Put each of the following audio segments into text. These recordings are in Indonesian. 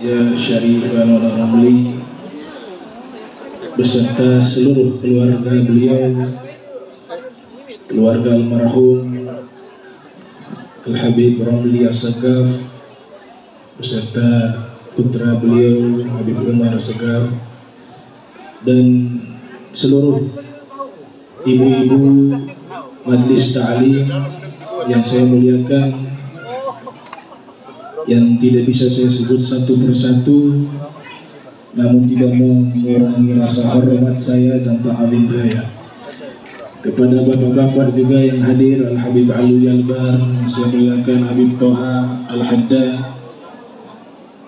Ya Syarifah Nona Ramli beserta seluruh keluarga beliau, keluarga almarhum Al-Habib Ramli Assegaf beserta putra beliau Habib Umar Assegaf dan seluruh ibu-ibu Majlis Ta'lim yang saya muliakan, yang tidak bisa saya sebut satu persatu, namun tidak mengurangi rasa hormat saya dan ta'zim saya kepada bapak-bapak juga yang hadir, Al-Habib Alwi Albar, yang saya muliakan Habib Toha Al-Haddad,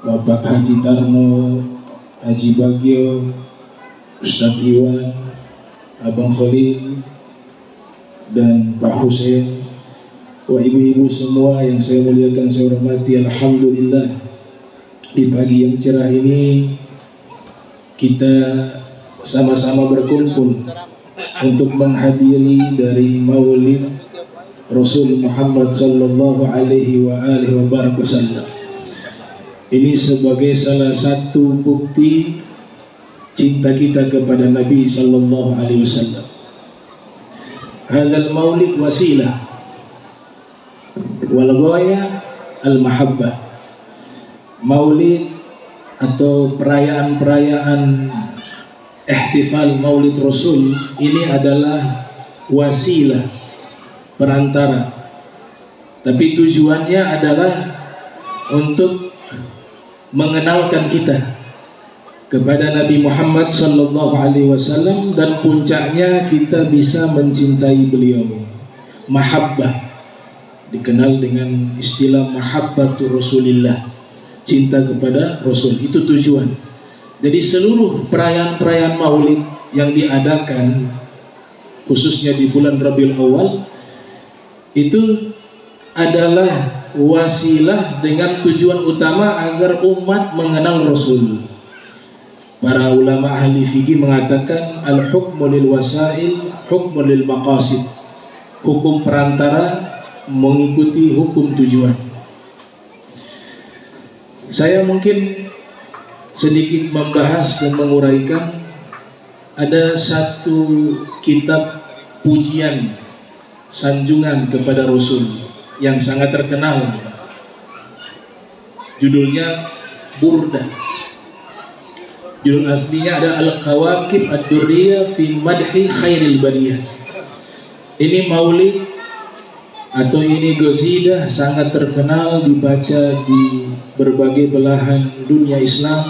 Bapak Haji Tarno, Haji Bagio, Ustadz Iwan, Abang Khalil, dan Pak Hussein, ibu-ibu semua yang saya muliakan, saya hormati. Alhamdulillah, di pagi yang cerah ini kita sama-sama berkumpul untuk menghadiri dari Maulid Rasul Muhammad sallallahu alaihi wasallam. Ini sebagai salah satu bukti cinta kita kepada Nabi sallallahu alaihi wasallam. Hadzal maulid wasilah wal ghayah al mahabbah. Maulid atau perayaan-perayaan ihtifal Maulid Rasul ini adalah wasilah, perantara, tapi tujuannya adalah untuk mengenalkan kita kepada Nabi Muhammad sallallahu alaihi wasallam, dan puncaknya kita bisa mencintai beliau. Mahabbah dikenal dengan istilah mahabbatur Rasulillah, cinta kepada Rasul, itu tujuan. Jadi seluruh perayaan-perayaan Maulid yang diadakan khususnya di bulan Rabiul Awal itu adalah wasilah dengan tujuan utama agar umat mengenal Rasul. Para ulama ahli fikih mengatakan al-hukmu lil wasail hukmu lil maqasid. Hukum perantara mengikuti hukum tujuan. Saya mungkin sedikit membahas dan menguraikan. Ada satu kitab pujian sanjungan kepada Rasul yang sangat terkenal, judulnya Burdah. Judul aslinya ada Al-Qawaqib Ad-Durriyah fi Madhi Khairil Bariyah. Ini maulid atau ini qasidah sangat terkenal, dibaca di berbagai belahan dunia Islam,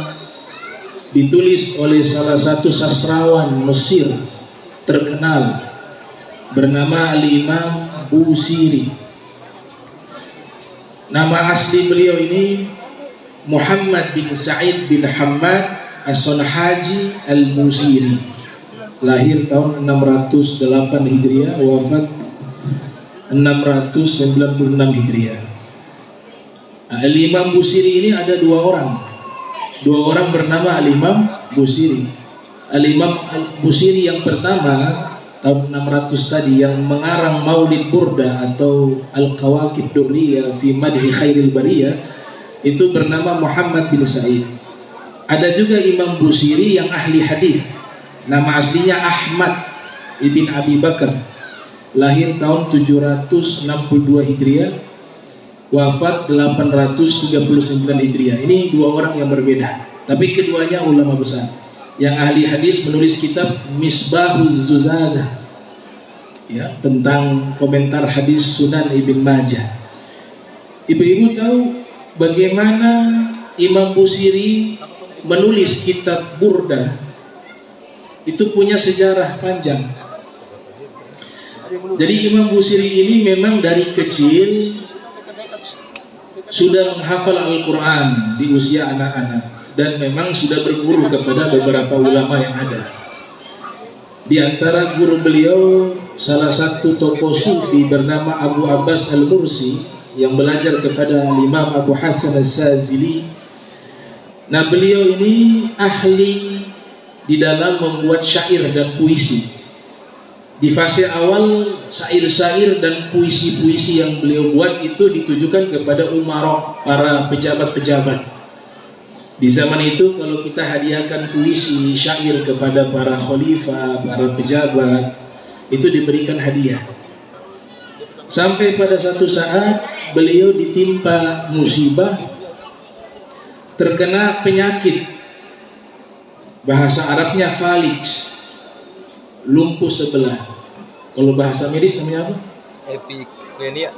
ditulis oleh salah satu sastrawan Mesir terkenal bernama Al-Imam Busiri. Nama asli beliau ini Muhammad bin Sa'id bin Hamad As-Sunhaji Al-Busiri, lahir tahun 608 Hijriah, wafat 696 Hijriah. Al-Imam Busiri ini ada dua orang bernama Al-Imam Busiri. Al-Imam Busiri yang pertama tahun 600 tadi, yang mengarang Maulid Burda atau Al-Qawaqib Durriyah fi Madhi Khairil Bariyah, itu bernama Muhammad bin Sa'id. Ada juga Imam Busiri yang ahli hadis, nama aslinya Ahmad ibn Abi Bakar, lahir tahun 762 Hijriah, wafat 839 Hijriah. Ini dua orang yang berbeda, tapi keduanya ulama besar. Yang ahli hadis menulis kitab Misbahuz Zuzazah, ya, tentang komentar hadis Sunan Ibn Majah. Ibu-ibu tahu bagaimana Imam Busiri menulis kitab Burda? Itu punya sejarah panjang. Jadi Imam Busiri ini memang dari kecil sudah menghafal Al-Quran di usia anak-anak, dan memang sudah berguru kepada beberapa ulama yang ada. Di antara guru beliau salah satu tokoh sufi bernama Abu Abbas Al-Mursi, yang belajar kepada Imam Abu Hasan As-Sazili. Nah, beliau ini ahli di dalam membuat syair dan puisi. Di fase awal, syair-syair dan puisi-puisi yang beliau buat itu ditujukan kepada umara, para pejabat-pejabat. Di zaman itu kalau kita hadiahkan puisi syair kepada para khalifah, para pejabat, itu diberikan hadiah. Sampai pada satu saat beliau ditimpa musibah, terkena penyakit, bahasa Arabnya falij, lumpuh sebelah. Kalau bahasa medis namanya apa? Epipnea.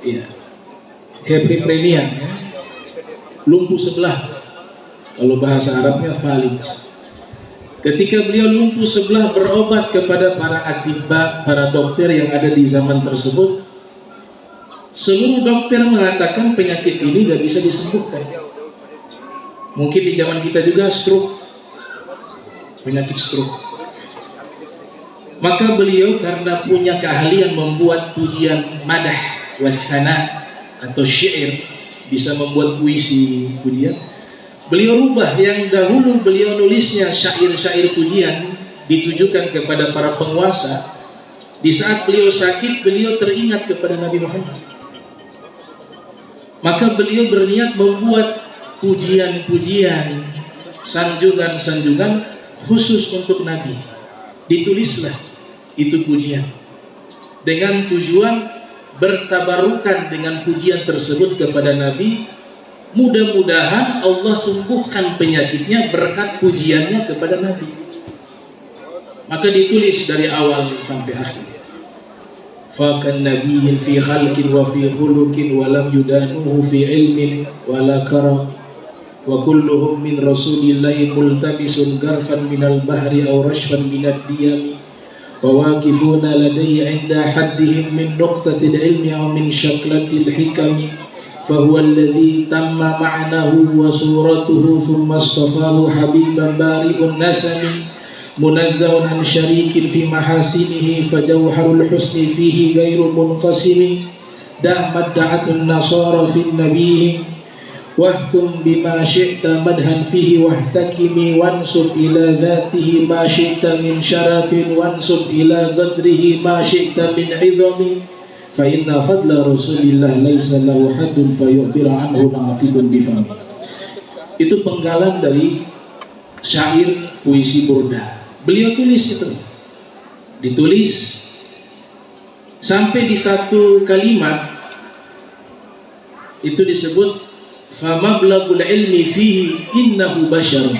Iya. Epipnea, ya. Lumpuh sebelah. Kalau bahasa Arabnya falij. Ketika beliau lumpuh sebelah, berobat kepada para atibba, para dokter yang ada di zaman tersebut. Seluruh dokter mengatakan penyakit ini gak bisa disembuhkan. Mungkin di zaman kita juga stroke, penyakit stroke. Maka beliau karena punya keahlian membuat pujian madah wa thana atau syair, bisa membuat puisi pujian. Beliau rubah yang dahulu beliau nulisnya syair-syair pujian ditujukan kepada para penguasa. Di saat beliau sakit, beliau teringat kepada Nabi Muhammad. Maka beliau berniat membuat pujian-pujian, sanjungan-sanjungan khusus untuk Nabi. Ditulislah itu pujian dengan tujuan bertabarukan dengan pujian tersebut kepada Nabi. Mudah-mudahan Allah sembuhkan penyakitnya berkat pujiannya kepada Nabi. Maka ditulis dari awal sampai akhir. Fakan nabiyyin fi khalqin wa fi khuluqin wa lam yudanuhu fi ilmin wa la karam wa kulluhum min rasulillahi multabisun garfan minal bahri aw rashfan minad diyami wa waqifuna ladayhi 'inda haddihim min nuqtatil ilmi aw min shaklatil hikami. فهو الذي تم معناه وصورته ثم اصطفاه حبيبا بارئ النسم منزه عن شريك في محاسنه فجوهر الحسن فيه غير منقسم دامت دعت النصارى في النبي واحكم بما شئت مدحا فيه واحتكمي وانسب إلى ذاته ما شئت من شرف وانسب إلى قدره ما شئت من عظم فإن فضل رسول الله ليس له حد فيعبر عنه ناطق بفمه. Itu penggalan dari syair puisi burda. Beliau tulis itu, ditulis sampai di satu kalimat itu disebut famablagul ilmi fihi innahu bashar.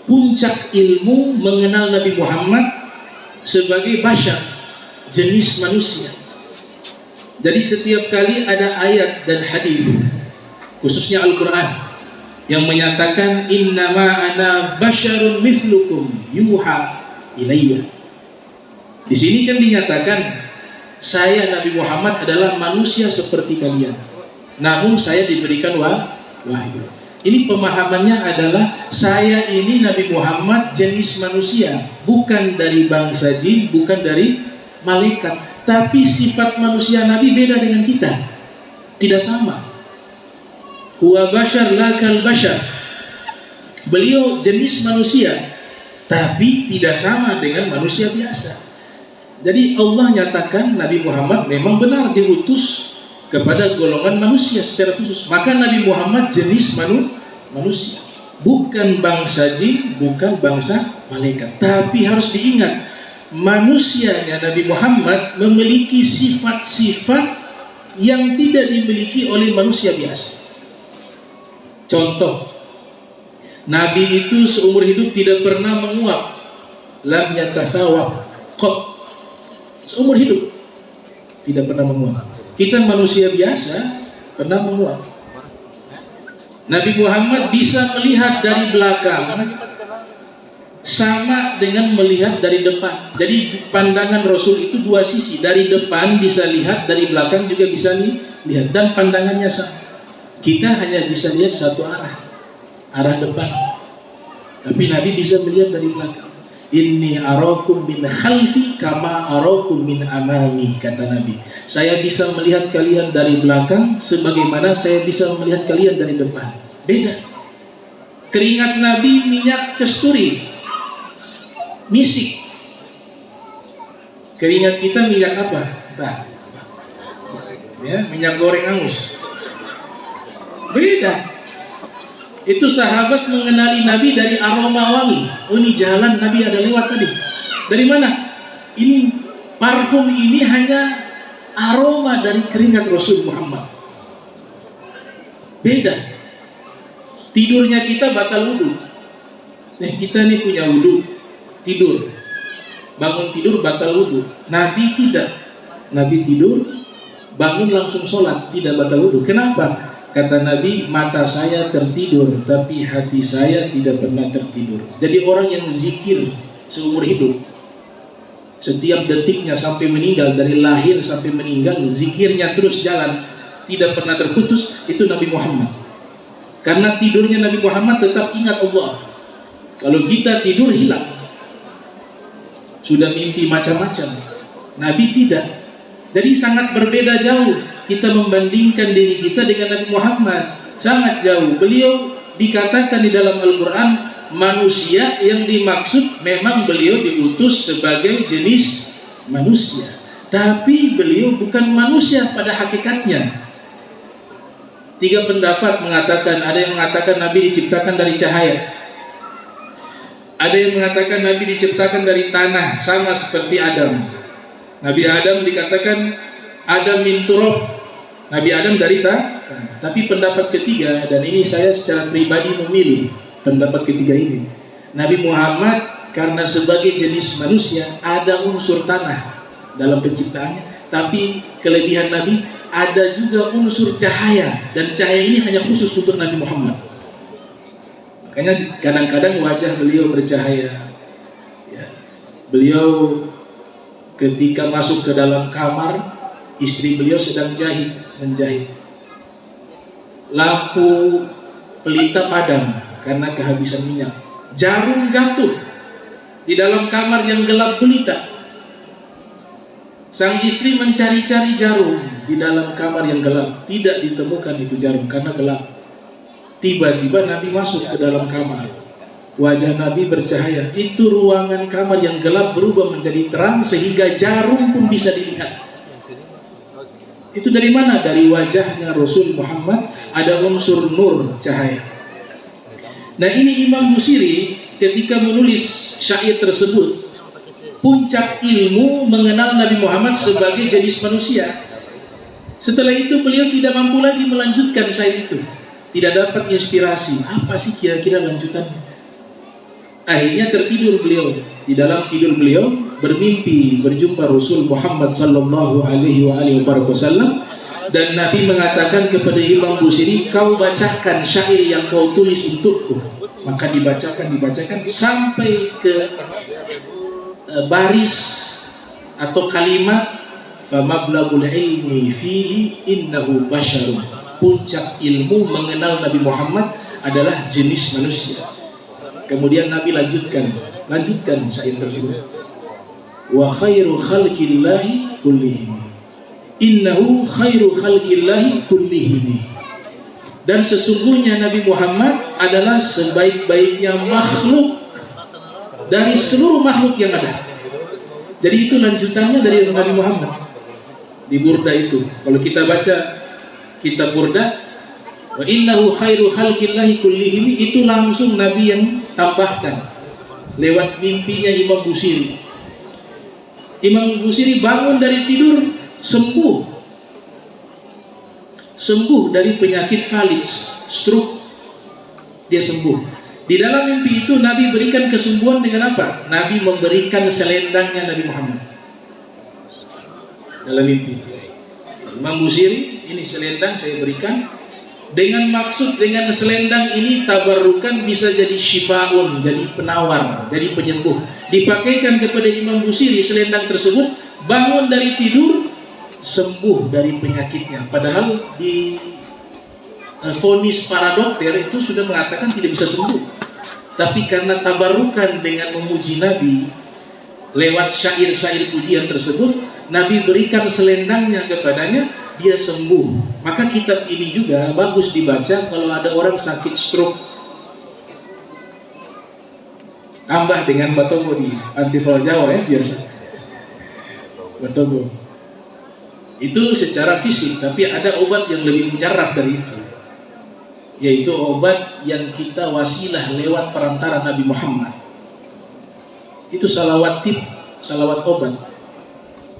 Puncak ilmu mengenal Nabi Muhammad sebagai bashar, jenis manusia. Jadi setiap kali ada ayat dan hadis, khususnya Al-Quran, yang menyatakan innama ana basyarun mithlukum yuha ilayya. Di sini kan dinyatakan saya Nabi Muhammad adalah manusia seperti kalian, namun saya diberikan wahyu. Ini pemahamannya adalah saya ini Nabi Muhammad jenis manusia, bukan dari bangsa jin, bukan dari malaikat. Tapi sifat manusia Nabi beda dengan kita, tidak sama. Huwa bashar lakal bashar. Beliau jenis manusia, tapi tidak sama dengan manusia biasa. Jadi Allah nyatakan Nabi Muhammad memang benar diutus kepada golongan manusia secara khusus. Maka Nabi Muhammad jenis manusia, bukan bangsa jin, bukan bangsa malaikat. Tapi harus diingat, manusianya Nabi Muhammad memiliki sifat-sifat yang tidak dimiliki oleh manusia biasa. Contoh, Nabi itu seumur hidup tidak pernah menguap, lam yatatawab qat, seumur hidup tidak pernah menguap. Kita manusia biasa pernah menguap. Nabi Muhammad bisa melihat dari belakang sama dengan melihat dari depan. Jadi pandangan Rasul itu dua sisi, dari depan bisa lihat, dari belakang juga bisa lihat, dan pandangannya sama. Kita hanya bisa lihat satu arah depan, tapi Nabi bisa melihat dari belakang. Inni arakum min khalfi kama arakum min amami, kata Nabi. Saya bisa melihat kalian dari belakang sebagaimana saya bisa melihat kalian dari depan. Beda. Keringat Nabi minyak kasturi, misik. Keringat kita minyak apa? Nah, ya, minyak goreng angus. Beda. Itu sahabat mengenali Nabi dari aroma wangi. Oh, ini jalan Nabi ada lewat tadi. Dari mana? Ini parfum ini hanya aroma dari keringat Rasul Muhammad. Beda. Tidurnya kita batal wudhu. Nah, kita nih punya wudhu, tidur. Bangun tidur batal wudhu. Nabi tidak. Nabi tidur, bangun langsung sholat, tidak batal wudhu. Kenapa? Kata Nabi, mata saya tertidur, tapi hati saya tidak pernah tertidur. Jadi orang yang zikir seumur hidup, setiap detiknya sampai meninggal, dari lahir sampai meninggal, zikirnya terus jalan, tidak pernah terputus, itu Nabi Muhammad. Karena tidurnya Nabi Muhammad tetap ingat Allah. Kalau kita tidur hilang, sudah mimpi macam-macam. Nabi tidak. Jadi sangat berbeda jauh kita membandingkan diri kita dengan Nabi Muhammad, sangat jauh. Beliau dikatakan di dalam Al-Quran manusia, yang dimaksud memang beliau diutus sebagai jenis manusia, tapi beliau bukan manusia pada hakikatnya. 3 pendapat mengatakan, ada yang mengatakan Nabi diciptakan dari cahaya, ada yang mengatakan Nabi diciptakan dari tanah sama seperti Adam. Nabi Adam dikatakan Adam min turab, Nabi Adam dari tanah. Tapi pendapat ketiga, dan ini saya secara pribadi memilih pendapat ketiga ini, Nabi Muhammad karena sebagai jenis manusia ada unsur tanah dalam penciptaannya, tapi kelebihan Nabi ada juga unsur cahaya, dan cahaya ini hanya khusus untuk Nabi Muhammad. Makanya kadang-kadang wajah beliau bercahaya ya. Beliau ketika masuk ke dalam kamar, istri beliau sedang menjahit. Lampu pelita padam karena kehabisan minyak. Jarum jatuh di dalam kamar yang gelap gulita. Sang istri mencari-cari jarum di dalam kamar yang gelap, tidak ditemukan itu jarum karena gelap. Tiba-tiba Nabi masuk ke dalam kamar. Wajah Nabi bercahaya. Itu ruangan kamar yang gelap berubah menjadi terang sehingga jarum pun bisa dilihat. Itu dari mana? Dari wajahnya Rasul Muhammad ada unsur nur, cahaya. Nah, ini Imam Busiri ketika menulis syair tersebut, puncak ilmu mengenal Nabi Muhammad sebagai jenis manusia. Setelah itu beliau tidak mampu lagi melanjutkan syair itu. Tidak dapat inspirasi. Apa sih kira-kira lanjutannya? Akhirnya tertidur beliau. Di dalam tidur beliau bermimpi berjumpa Rasul Muhammad sallallahu alaihi wasallam, dan Nabi mengatakan kepada Imam Busiri, kau bacakan syair yang kau tulis untukku. Maka dibacakan sampai ke baris atau kalimat famablagul ilmi fihi innahu basyarun. Puncak ilmu mengenal Nabi Muhammad adalah jenis manusia. Kemudian Nabi lanjutkan syair tersebut. Wa khairu khalqillahi kullihim. Innahu khairu khalqillahi kullihim. Dan sesungguhnya Nabi Muhammad adalah sebaik-baiknya makhluk dari seluruh makhluk yang ada. Jadi itu lanjutannya dari Nabi Muhammad di Burda itu. Kalau kita baca kitab Burda, wa innahu khairu khalqillahi kullihim, itu langsung Nabi yang tambahkan lewat mimpinya Imam Busiri. Imam Busiri bangun dari tidur sembuh dari penyakit falis, stroke, dia sembuh. Di dalam mimpi itu Nabi berikan kesembuhan dengan apa? Nabi memberikan selendangnya Nabi Muhammad dalam mimpi. Imam Busiri, ini selendang saya berikan dengan maksud, dengan selendang ini tabarrukan bisa jadi syifaun, jadi penawar, jadi penyembuh. Dipakaikan kepada Imam Busiri selendang tersebut, bangun dari tidur sembuh dari penyakitnya. Padahal di vonis para dokter itu sudah mengatakan tidak bisa sembuh, tapi karena tabarukan dengan memuji Nabi lewat syair-syair pujian tersebut, Nabi berikan selendangnya kepadanya, dia sembuh. Maka kitab ini juga bagus dibaca kalau ada orang sakit stroke. Tambah dengan batogo di antiviral Jawa ya, biasa batogo itu secara fisik, tapi ada obat yang lebih mujarab dari itu. yaitu obat yang kita wasilah lewat perantara Nabi Muhammad. Itu salawat tib, salawat obat.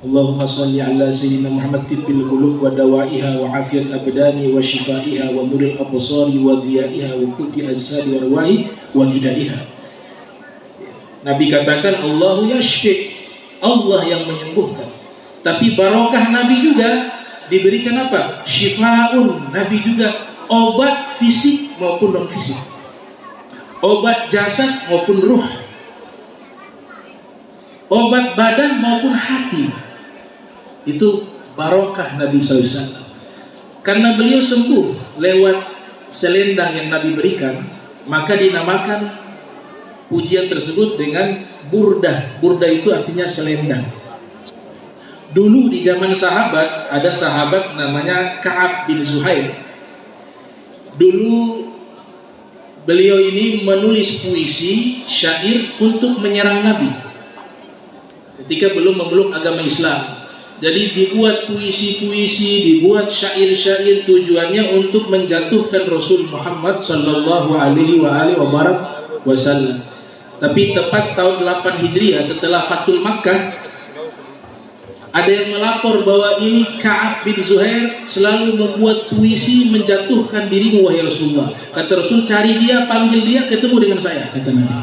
Allahumma salli ala sayyidina Muhammad tibbil qulub wa dawaiha wa afiyat abdani wa shifaiha wa nuril absari wa dhiyaiha wa quti ajsadi wa arwahi wa hidaiha. Nabi katakan Allahu yashfi, Allah yang menyembuhkan. Tapi barokah Nabi juga diberikan apa? Syifaun. Nabi juga obat fisik maupun non fisik, obat jasad maupun ruh, obat badan maupun hati. Itu barokah Nabi SAW. Karena beliau sembuh lewat selendang yang Nabi berikan, maka dinamakan pujian tersebut dengan burdah. Burdah itu artinya selendang. Dulu di zaman sahabat, ada sahabat namanya Ka'ab bin Zuhair. Dulu beliau ini menulis puisi, syair untuk menyerang Nabi ketika belum memeluk agama Islam. Jadi dibuat puisi-puisi, dibuat syair-syair, tujuannya untuk menjatuhkan Rasul Muhammad sallallahu alaihi wasallam. Tapi tepat tahun 8 Hijriah setelah Fathul Makkah, ada yang melapor bahwa ini Ka'ab bin Zuhair selalu membuat puisi menjatuhkan dirimu wahai Rasulullah. Kata Rasul, cari dia, panggil dia, ketemu dengan saya, kata Nabi.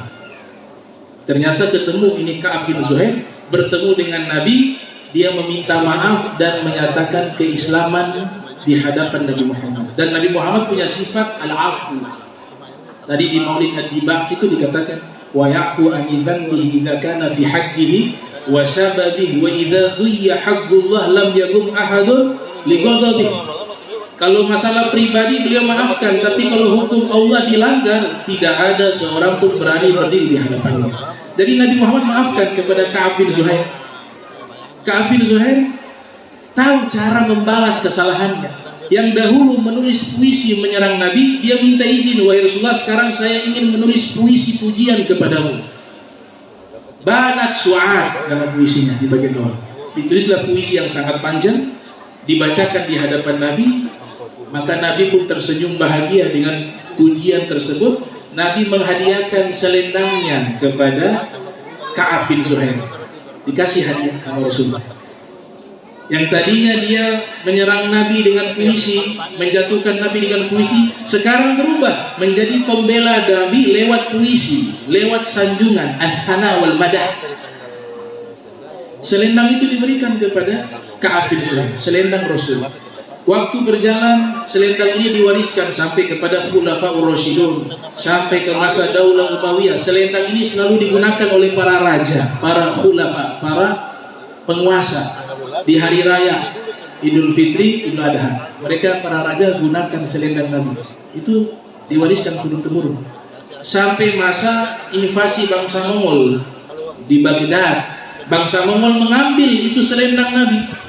Ternyata ketemu ini Ka'ab bin Zuhair, bertemu dengan Nabi. Dia meminta maaf dan menyatakan keislaman di hadapan Nabi Muhammad. Dan Nabi Muhammad punya sifat al-afu. Tadi di Maulid Ad-Dibaq itu dikatakan wa ya'fu an dzanbihi idza kana fi haqqihi wa sababihi wa idza dhiyya haqqullah lam yaqum ahadun li ghadabihi. Kalau masalah pribadi beliau maafkan, tapi kalau hukum Allah dilanggar, tidak ada seorang pun berani berdiri di hadapannya. Jadi Nabi Muhammad maafkan kepada Ka'ab bin Zuhair. Ka'ab bin Zuhair tahu cara membalas kesalahannya. Yang dahulu menulis puisi menyerang Nabi, dia minta izin, wahai Rasulullah, sekarang saya ingin menulis puisi pujian kepadamu. Banat su'ad dalam puisinya di bagian bawah. Ditulislah puisi yang sangat panjang, dibacakan di hadapan Nabi. Maka Nabi pun tersenyum bahagia dengan pujian tersebut. Nabi menghadiahkan selendangnya kepada Ka'ab bin Zuhair. Dikasih hadiah sama Rasulullah. Yang tadinya dia menyerang Nabi dengan puisi, menjatuhkan Nabi dengan puisi, sekarang berubah menjadi pembela Nabi lewat puisi, lewat sanjungan, al-thana wal madah. Selendang itu diberikan kepada Ka'ab bin Zuhair, selendang Rasul. Waktu berjalan, selendang ini diwariskan sampai kepada Khulafaur Rasyidun, sampai ke masa Daulah Umayyah. Selendang ini selalu digunakan oleh para raja, para khulafa, para penguasa. Di hari raya Idul Fitri, Idul Adha, mereka para raja gunakan selendang Nabi. Itu diwariskan turun-temurun sampai masa invasi bangsa Mongol di Baghdad. Bangsa Mongol mengambil itu selendang Nabi.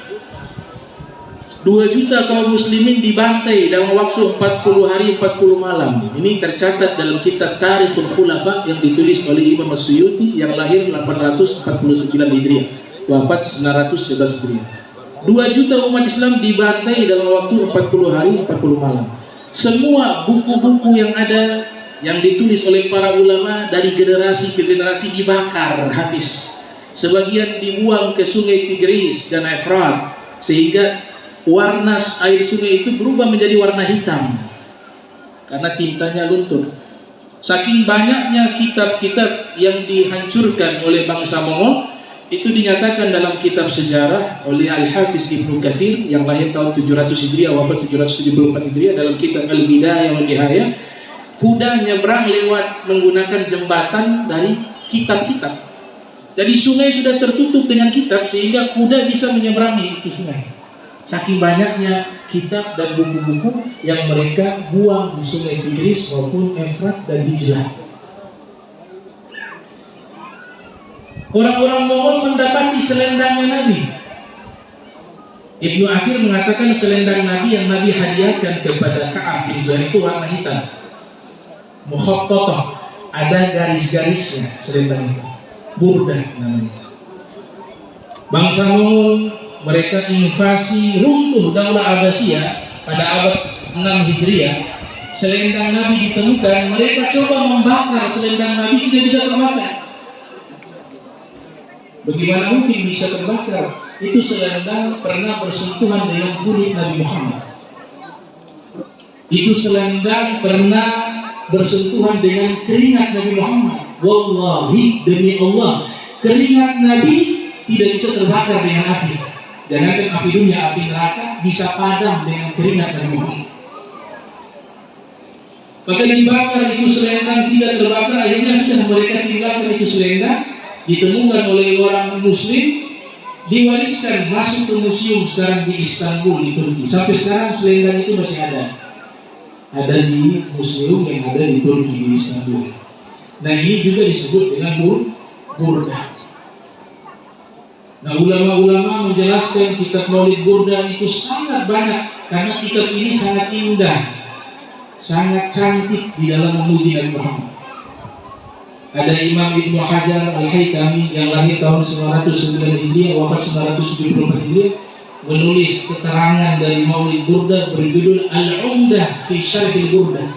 2 juta kaum muslimin dibantai dalam waktu 40 hari 40 malam. Ini tercatat dalam kitab Tarikhul Khulafa yang ditulis oleh Imam As-Suyuti yang lahir 849 Hijriah, wafat 911 Hijriah. 2 juta umat Islam dibantai dalam waktu 40 hari 40 malam. Semua buku-buku yang ada yang ditulis oleh para ulama dari generasi ke generasi dibakar habis. Sebagian dibuang ke sungai Tigris dan Efrat, sehingga warna air sungai itu berubah menjadi warna hitam karena tintanya luntur. Saking banyaknya kitab-kitab yang dihancurkan oleh bangsa Mongol, itu dinyatakan dalam kitab sejarah oleh Al-Hafiz Ibnu Katsir yang lahir tahun 700 Hijriah, wafat 774 Hijriah, dalam kitab Al-Bidayah wa Nihayah. Kuda nyebrang lewat menggunakan jembatan dari kitab-kitab. Jadi sungai sudah tertutup dengan kitab sehingga kuda bisa menyeberangi itu sungai. Saking banyaknya kitab dan buku-buku yang mereka buang di sungai Tigris maupun Efrat dan Dijlah. Orang-orang Mongol mendapati selendangnya Nabi. Ibnu Athir mengatakan selendang Nabi yang Nabi hadiahkan kepada Ka'ab bin Zuhair itu warna hitam, mukhattah, ada garis-garisnya selendang itu. Burdah namanya. Bangsa Mongol mereka invasi, runtuh Daulah Abbasiyah pada abad 6 Hijriah. selendang Nabi ditemukan, mereka coba membakar selendang Nabi, tidak bisa terbakar. Bagaimana mungkin bisa terbakar? Itu selendang pernah bersentuhan dengan kulit Nabi Muhammad. Itu selendang pernah bersentuhan dengan keringat Nabi Muhammad. Wallahi, demi Allah, keringat Nabi tidak bisa terbakar dengan api. Jangankan api dunia, api neraka bisa padam dengan keringat Nabi Muhammad. Maka dibakar itu selendang, tidak terbakar. Akhirnya sudah mereka tinggalkan itu selendang, ditemukan oleh orang Muslim, diwariskan masuk ke museum sekarang di Istanbul, di Turki. Sampai sekarang selendang itu masih ada di museum yang ada di Turki, di Istanbul. Nah, ini juga disebut dengan burda. Nah, ulama-ulama menjelaskan kitab Maulid Burda itu sangat banyak, karena kitab ini sangat indah, sangat cantik di dalam memuji Nabi Muhammad. Ada Imam Ibnu Hajar Al-Haytami yang lahir tahun 909 Hijriah, wafat 974 Hijriah, menulis keterangan dari Maulid Burda berjudul Al-Umdah fi Syarhil Burda.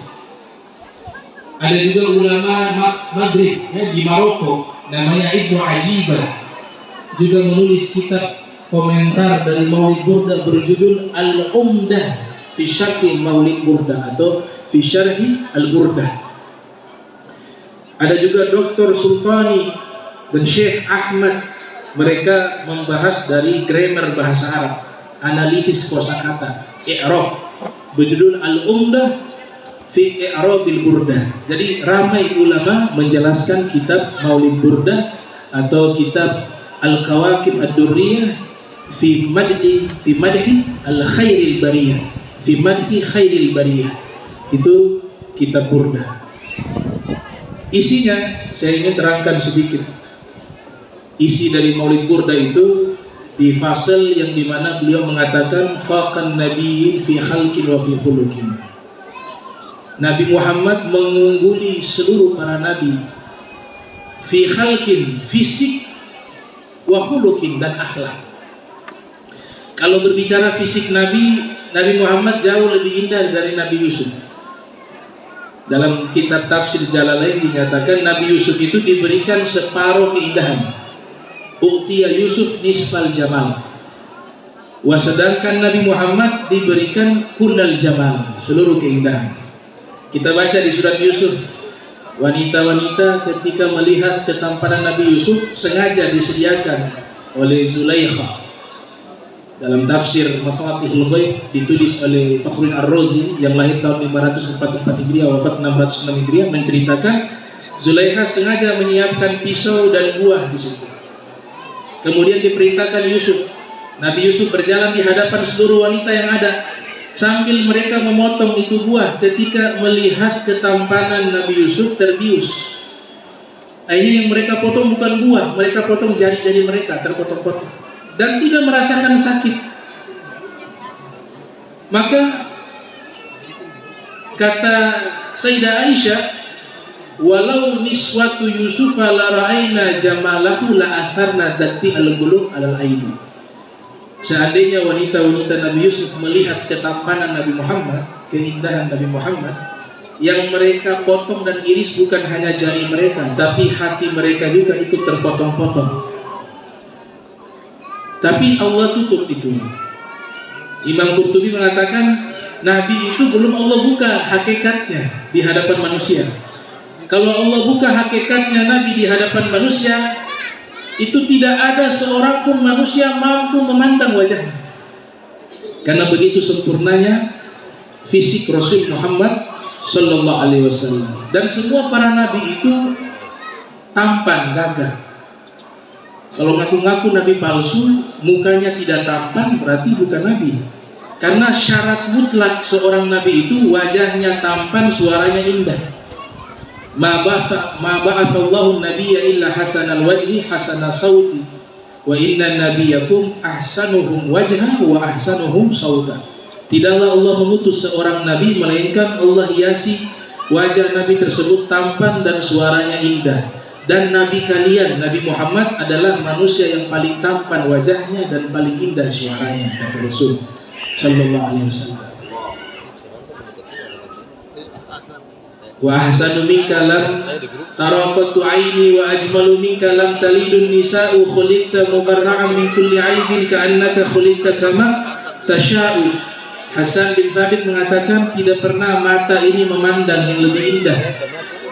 Ada juga ulama Maghrib di Maroko, namanya Ibnu Ajibah, juga menulis kitab komentar dari Maulid Burda berjudul Al-Umdah fi Syarhil Maulid Burda atau fi Syarhi Al-Burda. Ada juga Dr. Sultani dan Syekh Ahmad, mereka membahas dari grammar bahasa Arab, analisis kosakata, i'rab, berjudul Al-Umdah fi i'rabil Burda. Jadi ramai ulama menjelaskan kitab Maulid Burda atau kitab Al-Kawakib Ad-Durriyah fi madhi al-khairil bariyah, fi madhi khairil bariyah. Itu kitab Burda. Isinya saya ingin terangkan sedikit. Isi dari Maulid Burda itu di fasal yang dimana beliau mengatakan faqan nabiyyin fi khalqin wa fi khuluqin. Nabi Muhammad mengungguli seluruh para nabi fi khalqin, fisik, wa khuluqin, dan akhlak. Kalau berbicara fisik Nabi Muhammad jauh lebih indah dari Nabi Yusuf. Dalam kitab tafsir Jalalain dinyatakan Nabi Yusuf itu diberikan separuh keindahan. U'tiya Yusuf nisfal jamal. Sedangkan Nabi Muhammad diberikan kullal jamal, seluruh keindahan. Kita baca di surat Yusuf, wanita-wanita ketika melihat ketampanan Nabi Yusuf sengaja disediakan oleh Zulaikha. Dalam tafsir Mafatihul Ghaib ditulis oleh Fakhruddin Ar-Razi yang lahir tahun 544 Hijriah, wafat 606 Hijriah, menceritakan Zulaikha sengaja menyiapkan pisau dan buah di situ. Kemudian diperintahkan Yusuf. Nabi Yusuf berjalan di hadapan seluruh wanita yang ada sambil mereka memotong itu buah. Ketika melihat ketampanan Nabi Yusuf terbius. Akhirnya yang mereka potong bukan buah, mereka potong jari-jari mereka, terpotong-potong, dan tidak merasakan sakit. Maka kata Sayyidah Aisyah, walau niswatu Yusufa la ra'ayna jamalahu la atharna dati al-qulub alal aini. Seandainya wanita-wanita Nabi Yusuf melihat ketampanan Nabi Muhammad, keindahan Nabi Muhammad, yang mereka potong dan iris bukan hanya jari mereka, tapi hati mereka juga ikut terpotong-potong. Tapi Allah tutup itu. Imam Qurtubi mengatakan Nabi itu belum Allah buka hakikatnya di hadapan manusia. Kalau Allah buka hakikatnya Nabi di hadapan manusia, itu tidak ada seorang pun manusia mampu memandang wajahnya. Karena begitu sempurnanya fisik Rasul Muhammad Sallallahu Alaihi Wasallam. Dan semua para Nabi itu tampan, gagah. Kalau ngaku-ngaku Nabi palsu, mukanya tidak tampan, berarti bukan Nabi. Karena syarat mutlak seorang Nabi itu wajahnya tampan, suaranya indah. Ma ba'atsallahu nabiyya illa hasanal wajhi hasanal sauti wa inna nabiyakum ahsanuhum wajhan wa ahsanuhum sauta. Tidaklah Allah mengutus seorang Nabi melainkan Allah hiasi wajah Nabi tersebut tampan dan suaranya indah. Dan Nabi kalian, Nabi Muhammad adalah manusia yang paling tampan wajahnya dan paling indah suaranya, kata Rasul Sallallahu Alaihi Wasallam. wa ahsanu minka lam taraqatu aini wa ajmalu minka lam talidun nisa'u khuliqta mubarra'an min kulli aibin ka'annaka khuliqta kama tasha'u. Hasan bin Thabit mengatakan tidak pernah mata ini memandang yang lebih indah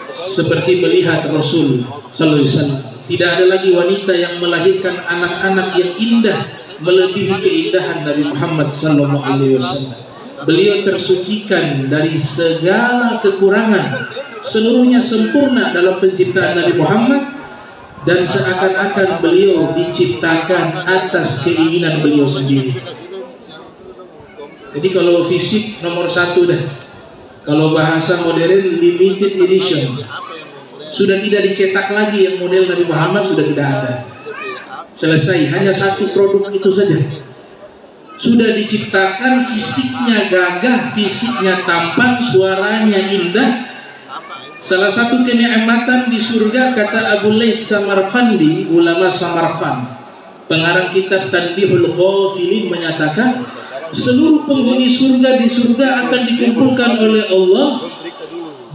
seperti melihat Rasul sallallahu alaihi wasallam. Tidak ada lagi wanita yang melahirkan anak-anak yang indah melebihi keindahan Nabi Muhammad sallallahu alaihi wasallam. Beliau tersucikan dari segala kekurangan, seluruhnya sempurna dalam penciptaan Nabi Muhammad, dan seakan-akan beliau diciptakan atas keinginan beliau sendiri. Jadi kalau fisik nomor 1 dah, kalau bahasa modern limited edition, sudah tidak dicetak lagi yang model Nabi Muhammad, sudah tidak ada. Selesai, hanya satu produk itu saja. Sudah diciptakan, fisiknya gagah, fisiknya tampan, suaranya indah. Salah satu kenikmatan di surga, kata Abu Lais Samarqandi, ulama Samarqand, pengarang kitab Tanbihul Ghafilin, menyatakan seluruh penghuni surga di surga akan dikumpulkan oleh Allah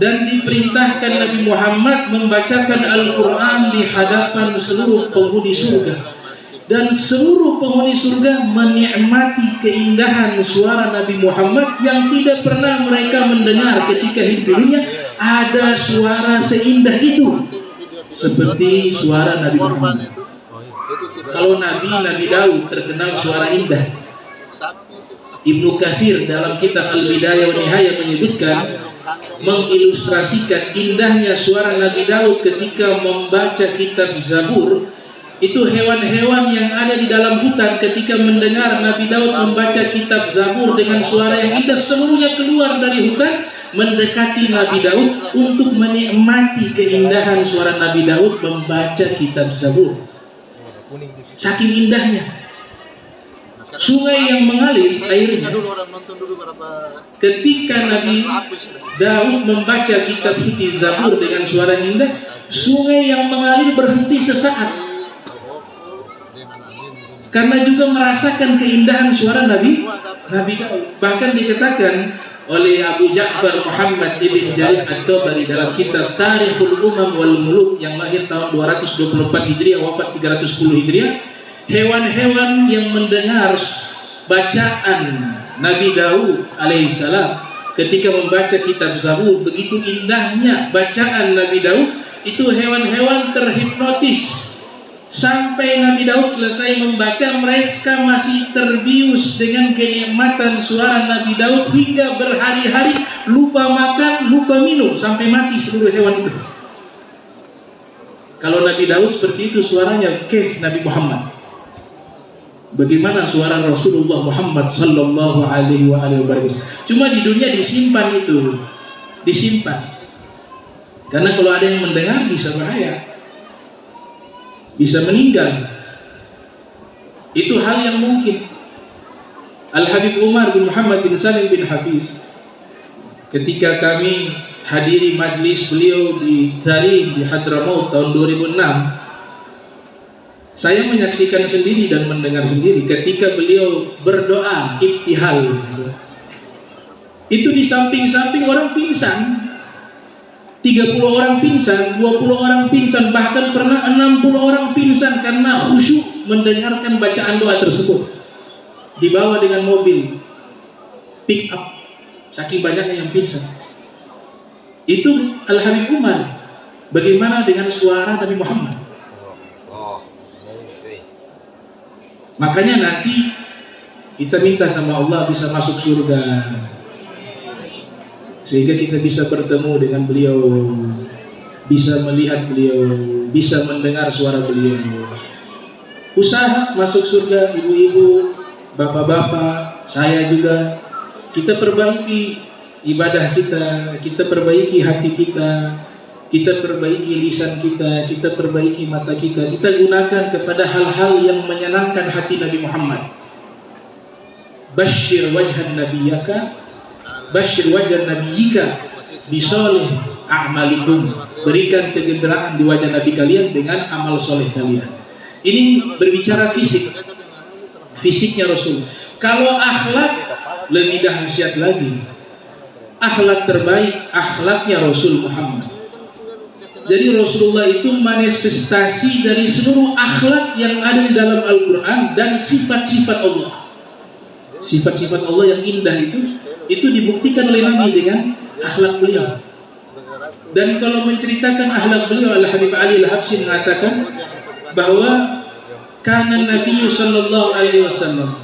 dan diperintahkan Nabi Muhammad membacakan Al-Quran di hadapan seluruh penghuni surga. Dan seluruh penghuni surga menikmati keindahan suara Nabi Muhammad yang tidak pernah mereka mendengar ketika hidup di dunia. Ada suara seindah itu seperti suara Nabi Muhammad. Kalau Nabi Daud terkenal suara indah. Ibnu Katsir dalam kitab Al-Bidayah wa Nihayah menyebutkan, mengilustrasikan indahnya suara Nabi Daud ketika membaca kitab Zabur. Itu hewan-hewan yang ada di dalam hutan ketika mendengar Nabi Daud membaca kitab Zabur dengan suara yang indah, seluruhnya keluar dari hutan mendekati Nabi Daud untuk menikmati keindahan suara Nabi Daud membaca kitab Zabur. Saking indahnya. Sungai yang mengalir airnya. Ketika Nabi Daud membaca kitab suci Zabur dengan suara indah, sungai yang mengalir berhenti sesaat. Karena juga merasakan keindahan suara Nabi Daud. Bahkan dikatakan oleh Abu Ja'far Muhammad ibn Jarir At-Tabari dalam kitab Tarikhul Umam wal Muluk yang lahir tahun 224 Hijriah, wafat 310 Hijriah, hewan-hewan yang mendengar bacaan Nabi Daud alaihissalam ketika membaca kitab Zabur, begitu indahnya bacaan Nabi Daud, itu hewan-hewan terhipnotis. Sampai Nabi Daud selesai membaca, mereka masih terbius dengan kenikmatan suara Nabi Daud hingga berhari-hari lupa makan, lupa minum, sampai mati seluruh hewan itu. Kalau Nabi Daud seperti itu suaranya, kef Nabi Muhammad. Bagaimana suara Rasulullah Muhammad sallallahu alaihi wasallam? Cuma di dunia disimpan itu, disimpan. Karena kalau ada yang mendengar bisa bahaya, bisa meninggal. Itu hal yang mungkin. Al-Habib Umar bin Muhammad bin Salim bin Hafiz, ketika kami hadiri majlis beliau di Tarikh di Hadramaut tahun 2006, saya menyaksikan sendiri dan mendengar sendiri ketika beliau berdoa ibtihal. Itu di samping-samping orang pingsan, 30 orang pingsan, 20 orang pingsan, bahkan pernah 60 orang pingsan karena khusyuk mendengarkan bacaan doa tersebut. Dibawa dengan mobil pick up, saking banyaknya yang pingsan. Itu Al-Habib Umar. Bagaimana dengan suara Nabi Muhammad? Makanya nanti kita minta sama Allah bisa masuk surga, sehingga kita bisa bertemu dengan beliau, bisa melihat beliau, bisa mendengar suara beliau. Usaha masuk surga, ibu-ibu, bapak-bapak, saya juga. Kita perbaiki ibadah kita perbaiki hati kita perbaiki lisan kita perbaiki mata kita gunakan kepada hal-hal yang menyenangkan hati Nabi Muhammad. Bashir wajhan nabiyaka, bashir wajhan nabiyika bisoleh a'malikum. Berikan kegembiraan di wajah Nabi kalian dengan amal soleh kalian. Ini berbicara fisik, fisiknya Rasul. Kalau akhlak lebih dahsyat lagi. akhlak terbaik akhlaknya Rasul Muhammad. Jadi Rasulullah itu manifestasi dari seluruh akhlak yang ada di dalam Al-Quran dan sifat-sifat Allah. Sifat-sifat Allah yang indah itu dibuktikan oleh Nabi dengan akhlak beliau. Dan kalau menceritakan akhlak beliau, Al-Habib Ali Al-Habsyi mengatakan bahwa kana Nabi sallallahu alaihi wasallam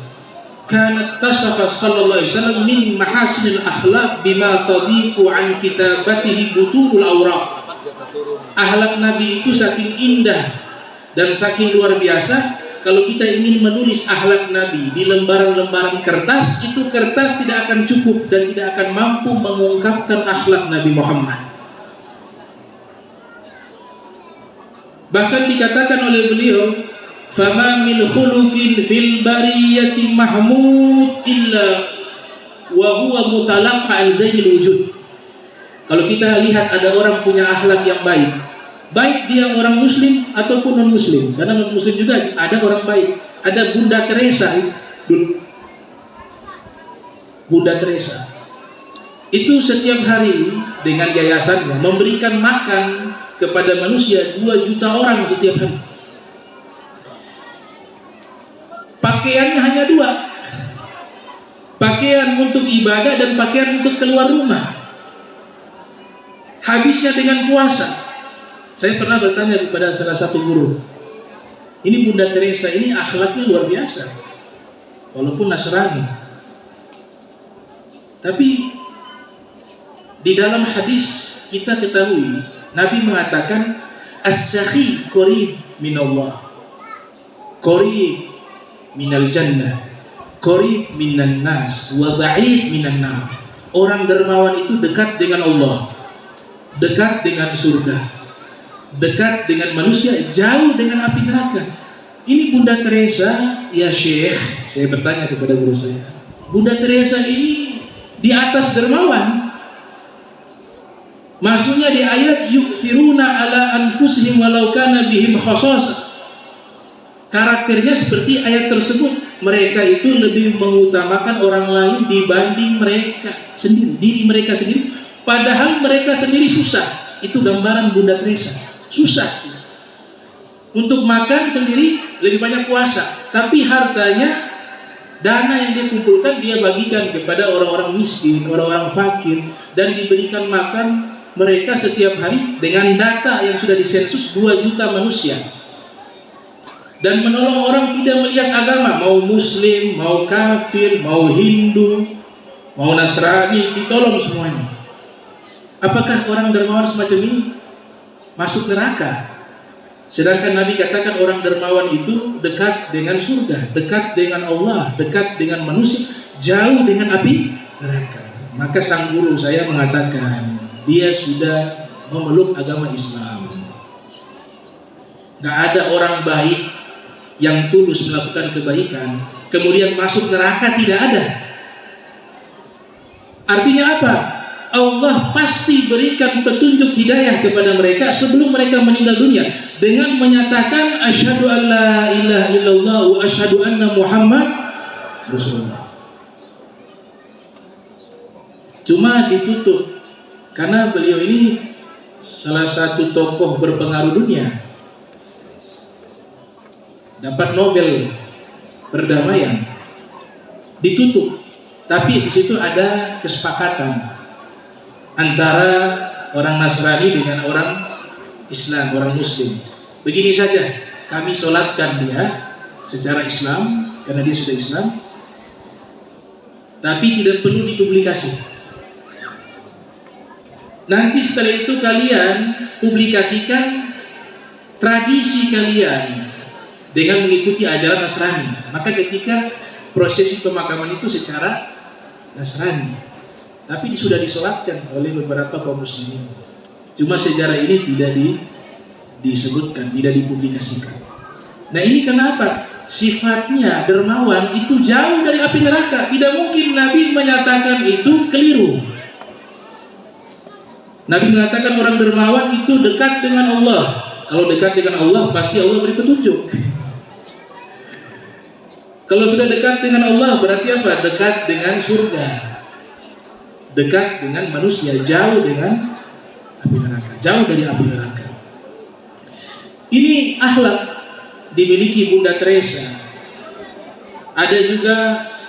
kana tasafa sallallahu alaihi wasallam min mahasinil akhlaq bima tadifu an kitabatihi butul awraq. Akhlak Nabi itu saking indah dan saking luar biasa. Kalau kita ingin menulis akhlak Nabi di lembaran-lembaran kertas, itu kertas tidak akan cukup dan tidak akan mampu mengungkapkan akhlak Nabi Muhammad. Bahkan dikatakan oleh beliau, "Fama min khuluqin fil bariyati mahmud illa wa huwa mutalaqqa an zainil wujud." Kalau kita lihat ada orang punya akhlak yang baik, baik dia orang muslim ataupun non muslim, karena non muslim juga ada orang baik. Ada Bunda Teresa, Bunda Teresa itu setiap hari dengan yayasannya memberikan makan kepada manusia 2 juta orang setiap hari. Pakaiannya hanya 2, pakaian untuk ibadah dan pakaian untuk keluar rumah. Habisnya dengan puasa. Saya pernah bertanya kepada salah satu guru, ini Bunda Teresa ini akhlaknya luar biasa, walaupun Nasrani. Tapi di dalam hadis kita ketahui Nabi mengatakan as-sakhi qarib minallah, qarib minal jannah, qarib minan nas, wa ba'id minan nar. Orang dermawan itu dekat dengan Allah, dekat dengan surga, dekat dengan manusia, jauh dengan api neraka. Ini Bunda Teresa, ya Syekh, saya bertanya kepada guru saya, Bunda Teresa ini di atas dermawan. Maksudnya di ayat yu'thiruna ala anfusihim walau kana bihim khasasah. Karakternya seperti ayat tersebut, mereka itu lebih mengutamakan orang lain dibanding mereka sendiri, diri mereka sendiri. Padahal mereka sendiri susah. Itu gambaran Bunda Teresa. Susah. Untuk makan sendiri lebih banyak puasa. Tapi hartanya, dana yang dia kumpulkan dia bagikan kepada orang-orang miskin, orang-orang fakir. Dan diberikan makan mereka setiap hari dengan data yang sudah disensus 2 juta manusia. Dan menolong orang tidak melihat agama. Mau muslim, mau kafir, mau Hindu, mau Nasrani, ditolong semuanya. Apakah orang dermawan semacam ini masuk neraka? Sedangkan Nabi katakan orang dermawan itu dekat dengan surga, dekat dengan Allah, dekat dengan manusia, jauh dengan api neraka. Maka sang guru saya mengatakan dia sudah memeluk agama Islam. Gak ada orang baik yang tulus melakukan kebaikan kemudian masuk neraka, tidak ada. Artinya apa? Allah pasti berikan petunjuk hidayah kepada mereka sebelum mereka meninggal dunia dengan menyatakan asyhadu an la ilaha illallah wa asyhadu anna Muhammad Rasulullah. Cuma ditutup karena beliau ini salah satu tokoh berpengaruh dunia, dapat Nobel perdamaian, ditutup. Tapi di situ ada kesepakatan antara orang Nasrani dengan orang Islam, orang Muslim. Begini saja, kami sholatkan dia secara Islam karena dia sudah Islam, tapi tidak perlu dipublikasi. Nanti setelah itu kalian publikasikan tradisi kalian dengan mengikuti ajaran Nasrani. Maka ketika prosesi pemakaman itu secara Nasrani, tapi sudah disolatkan oleh beberapa kaum muslimin. Cuma sejarah ini tidak disebutkan, tidak dipublikasikan. Nah ini kenapa? Sifatnya dermawan itu jauh dari api neraka. Tidak mungkin Nabi menyatakan itu keliru. Nabi mengatakan orang dermawan itu dekat dengan Allah. Kalau dekat dengan Allah pasti Allah beri petunjuk. Kalau sudah dekat dengan Allah berarti apa? Dekat dengan surga, dekat dengan manusia, jauh dengan api neraka, jauh dari api neraka. Ini akhlak dimiliki Bunda Teresa. Ada juga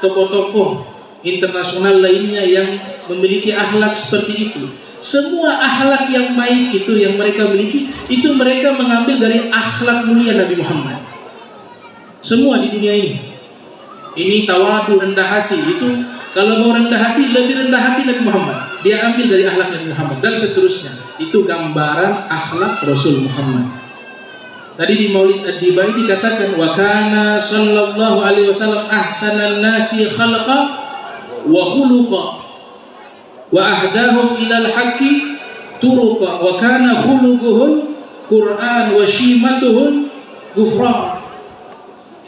tokoh-tokoh internasional lainnya yang memiliki akhlak seperti itu. Semua akhlak yang baik itu yang mereka miliki, itu mereka mengambil dari akhlak mulia Nabi Muhammad. Semua di dunia ini. Ini tawadu, rendah hati. Itu kalau mau rendah hati, lebih rendah hati Nabi Muhammad. Dia ambil dari akhlak Nabi Muhammad dan seterusnya. Itu gambaran akhlak Rasul Muhammad. Tadi di Maulid Ad-Dibai dikatakan wa kana sallallahu alaihi wasallam ahsanan nasi khalqa wa khuluqa wa ahdahum ilal haqqi turuqa wa kana khuluquhul Qur'an wa shimatuhul ghufran.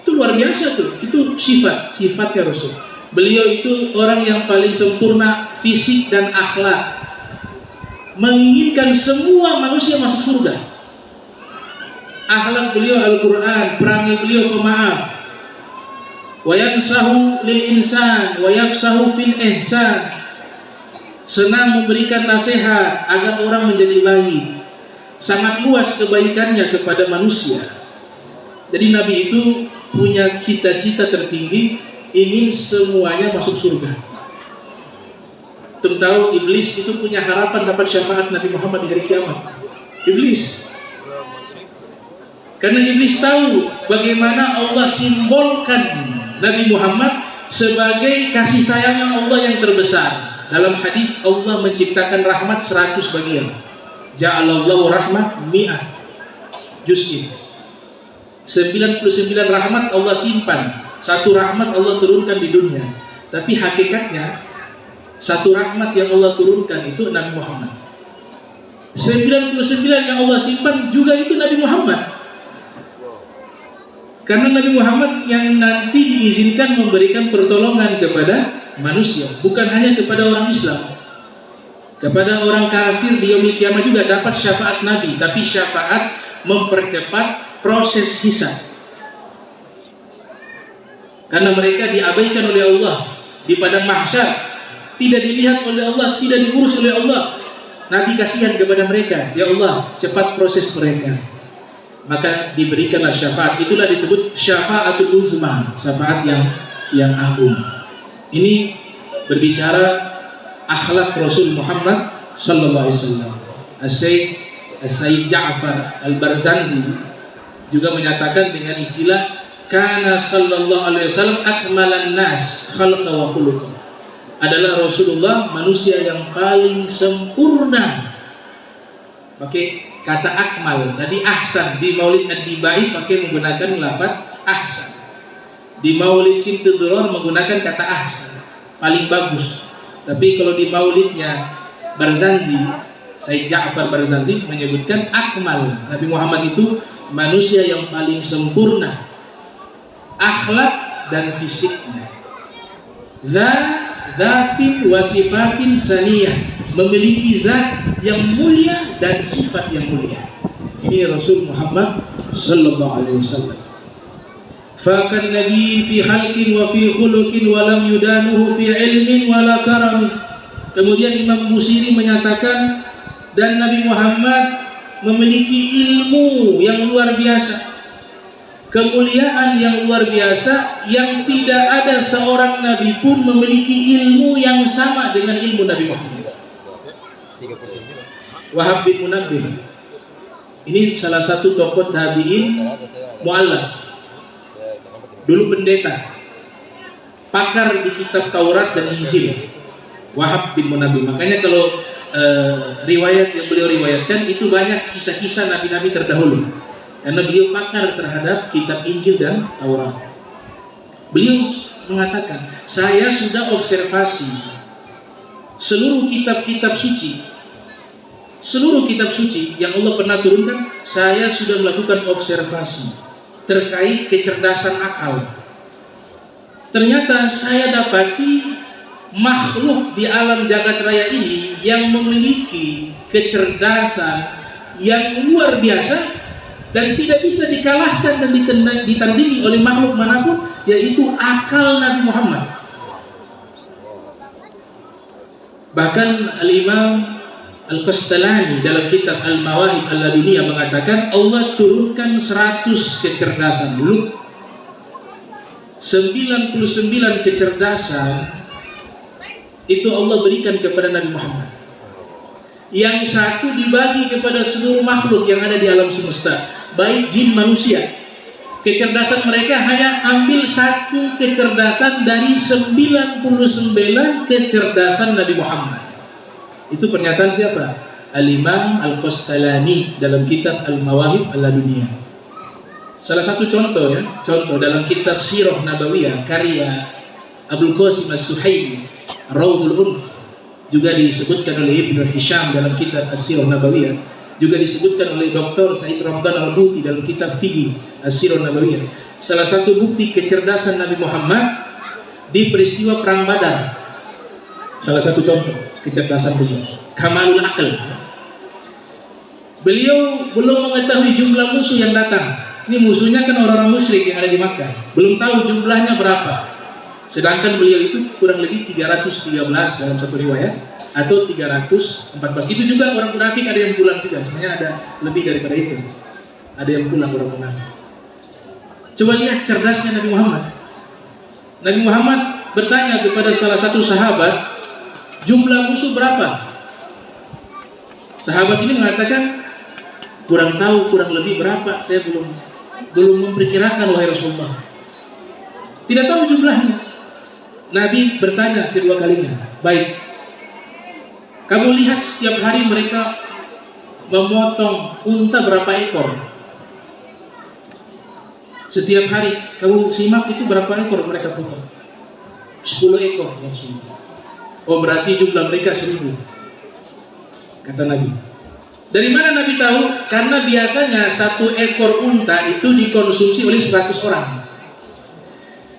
Itu luar biasa tuh. Itu sifatnya Rasul. Beliau itu orang yang paling sempurna fisik dan akhlak, menginginkan semua manusia masuk surga. Akhlak beliau Al-Quran, perangai beliau pemaaf, wa yansahu lil insan wa yafsahu fil ihsan, senang memberikan nasihat agar orang menjadi baik, sangat luas kebaikannya kepada manusia. Jadi Nabi itu punya cita-cita tertinggi, ingin semuanya masuk surga. Tahu iblis itu punya harapan dapat syafaat Nabi Muhammad di hari kiamat. Iblis, karena iblis tahu bagaimana Allah simbolkan Nabi Muhammad sebagai kasih sayangnya Allah yang terbesar. Dalam hadis Allah menciptakan rahmat 100 bagian. Ja'alallahu rahmat mi'ah juz'in. 99 rahmat Allah simpan, satu rahmat Allah turunkan di dunia. Tapi hakikatnya satu rahmat yang Allah turunkan itu Nabi Muhammad. 99 yang Allah simpan juga itu Nabi Muhammad. Karena Nabi Muhammad yang nanti diizinkan memberikan pertolongan kepada manusia, bukan hanya kepada orang Islam. Kepada orang kafir di yaumil kiamat juga dapat syafaat Nabi, tapi syafaat mempercepat proses hisab. Karena mereka diabaikan oleh Allah di padang mahsyar, tidak dilihat oleh Allah, tidak diurus oleh Allah. Nabi kasihan kepada mereka, ya Allah, cepat proses mereka. Maka diberikanlah syafaat. Itulah disebut syafaatul uzma, syafaat yang agung. Ini berbicara akhlak Rasul Muhammad sallallahu alaihi wasallam. As-Sayyid Ja'far Al-Barzanji juga menyatakan dengan istilah kana sallallahu alaihi wasallam akmalan nas khalqa wa khuluqa. Adalah Rasulullah manusia yang paling sempurna. Pakai kata akmal. Tadi ahsan di Maulid Ad-Dibai pakai menggunakan lafaz ahsan. Di Maulid Simtuduror menggunakan kata ahsan, paling bagus. Tapi kalau di Maulidnya Barzanji, Sayyid Ja'far Barzanji menyebutkan akmal. Nabi Muhammad itu manusia yang paling sempurna akhlak dan fisiknya. Zatin wa sifatin saniyah, memiliki zat yang mulia dan sifat yang mulia. Ini Rasul Muhammad sallallahu alaihi wasallam. Fakan nabi fi khalqin wa fi khuluqin wa lam yudanuhu fi ilmin wa la karam. Kemudian Imam Busiri menyatakan, dan Nabi Muhammad memiliki ilmu yang luar biasa, kemuliaan yang luar biasa, yang tidak ada seorang nabi pun memiliki ilmu yang sama dengan ilmu Nabi Muhammad. Wahab bin Munabbih ini salah satu tokoh tabi'in mu'allaf, dulu pendeta, pakar di kitab Taurat dan Injil. Wahab bin Munabbih. Makanya kalau riwayat yang beliau riwayatkan itu banyak kisah-kisah nabi-nabi terdahulu, karena beliau pakar terhadap kitab Injil dan Taurat. Beliau mengatakan, saya sudah observasi seluruh kitab-kitab suci, seluruh kitab suci yang Allah pernah turunkan, saya sudah melakukan observasi terkait kecerdasan akal. Ternyata saya dapati makhluk di alam jagat raya ini yang memiliki kecerdasan yang luar biasa dan tidak bisa dikalahkan dan ditandingi oleh makhluk manapun, yaitu akal Nabi Muhammad. Bahkan Al-Imam Al-Qastalani dalam kitab Al-Mawahib Al-Laduniyah mengatakan Allah turunkan 100 kecerdasan dulu. 99 kecerdasan itu Allah berikan kepada Nabi Muhammad. Yang satu dibagi kepada seluruh makhluk yang ada di alam semesta, baik jin manusia. Kecerdasan mereka hanya ambil satu kecerdasan dari 99 kecerdasan Nabi Muhammad. Itu pernyataan siapa? Al-Imam Al-Qastalani dalam kitab Al-Mawahib Al-Laduniyah. Salah satu contoh dalam kitab Sirah Nabawiyah karya Abdul Qasim As-Suhaimi Rawdul Unf, juga disebutkan oleh Ibnu Hisham dalam kitab As-Sirah Nabawiyah, juga disebutkan oleh Dr. Said Ramdan Al-Buti dalam kitab Fiqih As-Sirah Nabawiyah. Salah satu bukti kecerdasan Nabi Muhammad di peristiwa Perang Badar. Salah satu contoh kecerdasan beliau, kamalul akal. Beliau belum mengetahui jumlah musuh yang datang. Ini musuhnya kan orang-orang musyrik yang ada di Makkah. Belum tahu jumlahnya berapa. Sedangkan beliau itu kurang lebih 313 dalam satu riwayat, atau 314. Itu juga orang munafik ada yang pulang juga. Sebenarnya ada lebih daripada itu. Ada yang pulang orang munafik. Coba lihat cerdasnya Nabi Muhammad. Nabi Muhammad bertanya kepada salah satu sahabat, jumlah musuh berapa? Sahabat ini mengatakan, kurang tahu, kurang lebih berapa, saya belum memperkirakan wahai Rasulullah. Tidak tahu jumlahnya. Nabi bertanya kedua kalinya, baik, kamu lihat setiap hari mereka memotong unta berapa ekor? Setiap hari kamu simak itu berapa ekor mereka potong? 10 ekor. Oh, berarti jumlah mereka 1000, kata Nabi. Dari mana Nabi tahu? Karena biasanya 1 ekor unta itu dikonsumsi oleh 100 orang.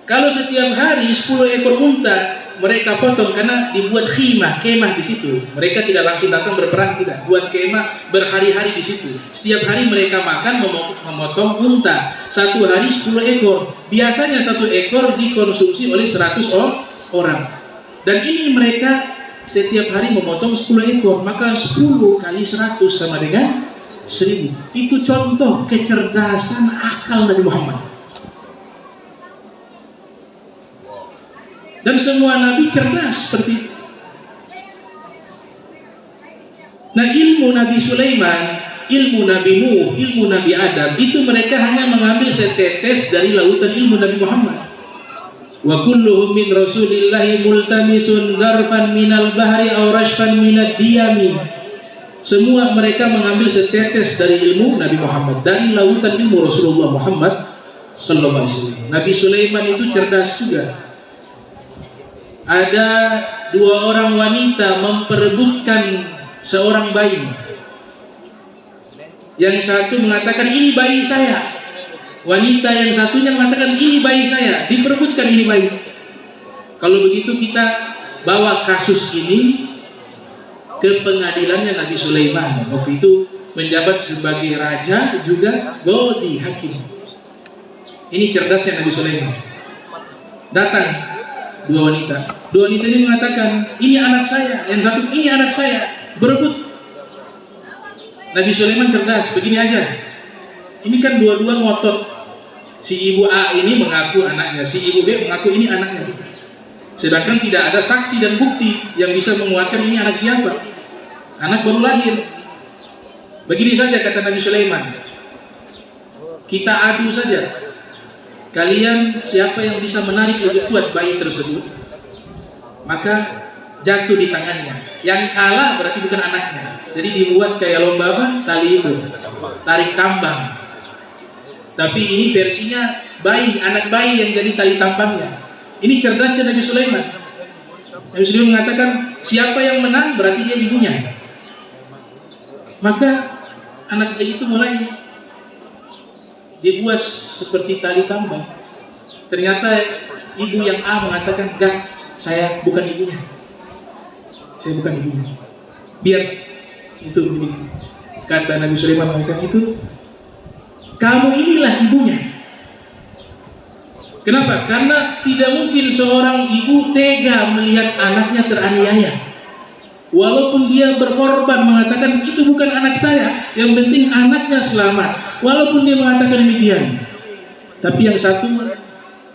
Kalau setiap hari 10 ekor unta mereka potong, karena dibuat kemah di situ. Mereka tidak langsung datang berperang, tidak. Buat kemah berhari-hari di situ. Setiap hari mereka makan memotong unta. 1 hari 10 ekor. Biasanya 1 ekor dikonsumsi oleh 100 orang. Dan ini mereka setiap hari memotong 10 ekor, maka 10 kali 100 sama dengan 1000. Itu contoh kecerdasan akal Nabi Muhammad. Dan semua Nabi cerdas seperti itu. Nah, ilmu Nabi Sulaiman, ilmu Nabi Nuh, ilmu Nabi Adam, itu mereka hanya mengambil setetes dari lautan ilmu Nabi Muhammad. Wa kulluhum min rasulillahi multamisun garfan minal bahri aw rashfan minad diyami. Semua mereka mengambil setetes dari ilmu Nabi Muhammad, dari lautan ilmu Rasulullah Muhammad sallallahu alaihi wasallam. Nabi Sulaiman itu cerdas juga. Ada 2 orang wanita memperebutkan seorang bayi. Yang satu mengatakan ini bayi saya. Wanita yang satunya mengatakan ini bayi saya. Diperebutkan ini bayi. Kalau begitu kita bawa kasus ini ke pengadilannya Nabi Sulaiman. Waktu itu menjabat sebagai raja, juga qadhi hakim. Ini cerdasnya Nabi Sulaiman. Datang 2 wanita. 2 wanita ini mengatakan, ini anak saya. Yang satu, ini anak saya. Berebut. Nabi Sulaiman cerdas. Begini aja. Ini kan dua-dua ngotot. Si ibu A ini mengaku anaknya, si ibu B mengaku ini anaknya. Sedangkan tidak ada saksi dan bukti yang bisa menguatkan ini anak siapa. Anak baru lahir. Begini saja kata Nabi Sulaiman. Kita adu saja. Kalian siapa yang bisa menarik lebih kuat bayi tersebut, maka jatuh di tangannya. Yang kalah berarti bukan anaknya. Jadi dibuat kayak lomba apa? Tali itu, tarik tambang. Tapi ini versinya bayi, anak bayi yang jadi tali tambangnya. Ini cerdasnya Nabi Sulaiman. Nabi Sulaiman mengatakan siapa yang menang berarti dia ibunya. Maka anak bayi itu mulai dibuat seperti tali tambang. Ternyata ibu yang A mengatakan, enggak, saya bukan ibunya. Saya bukan ibunya. Biar itu begitu. Kata Nabi Sulaiman mengatakan itu, kamu inilah ibunya. Kenapa? Karena tidak mungkin seorang ibu tega melihat anaknya teraniaya. Walaupun dia berkorban mengatakan itu bukan anak saya, yang penting anaknya selamat. Walaupun dia mengatakan demikian, tapi yang satu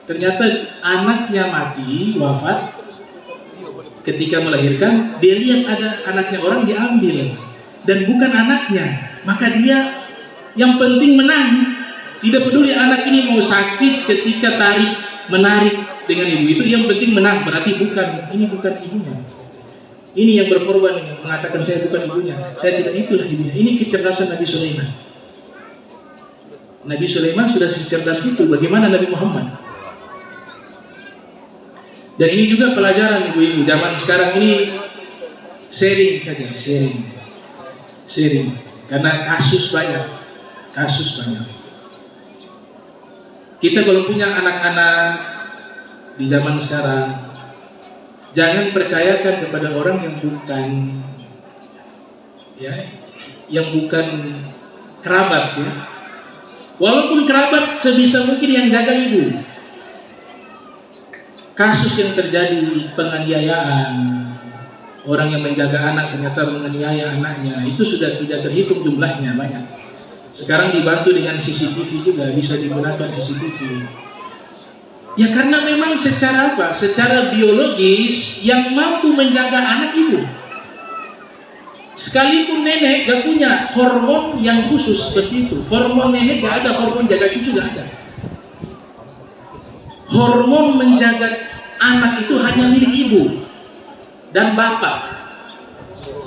ternyata anaknya mati, wafat ketika melahirkan. Dia lihat ada anaknya orang, diambil dan bukan anaknya, maka dia yang penting menang. Tidak peduli anak ini mau sakit ketika menarik dengan ibu itu, yang penting menang. Berarti ini bukan ibunya. Ini yang berkorban mengatakan saya bukan ibunya, saya tidak, itulah ibunya. Ini kecerdasan Nabi Sulaiman. Nabi Sulaiman sudah secerdas itu, bagaimana Nabi Muhammad? Dan ini juga pelajaran ibu-ibu zaman sekarang ini, sharing saja, sharing, karena kasus banyak. Kita kalau punya anak-anak di zaman sekarang, jangan percayakan kepada orang yang bukan kerabat ya. Walaupun kerabat, sebisa mungkin yang jaga ibu. Kasus yang terjadi penganiayaan, orang yang menjaga anak ternyata menganiaya anaknya, itu sudah tidak terhitung jumlahnya, banyak. Sekarang dibantu dengan CCTV juga, bisa digunakan CCTV. Ya karena memang secara apa? Secara biologis yang mampu menjaga anak ibu. Sekalipun nenek gak punya hormon yang khusus seperti itu. Hormon nenek gak ada, hormon jaga cucu gak ada. Hormon menjaga anak itu hanya milik ibu dan bapak.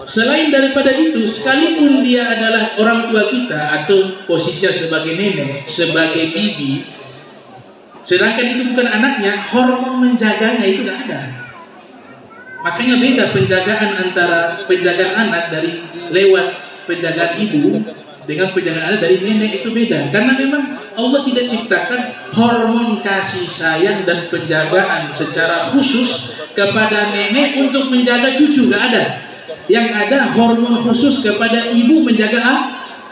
Selain daripada itu, sekalipun dia adalah orang tua kita atau posisinya sebagai nenek, sebagai bibi, sedangkan itu bukan anaknya, hormon menjaganya itu tidak ada. Makanya beda penjagaan antara penjagaan anak dari lewat penjagaan ibu dengan penjagaan anak dari nenek, itu beda. Karena memang Allah tidak ciptakan hormon kasih sayang dan penjagaan secara khusus kepada nenek untuk menjaga cucu, tidak ada. Yang ada hormon khusus kepada ibu menjaga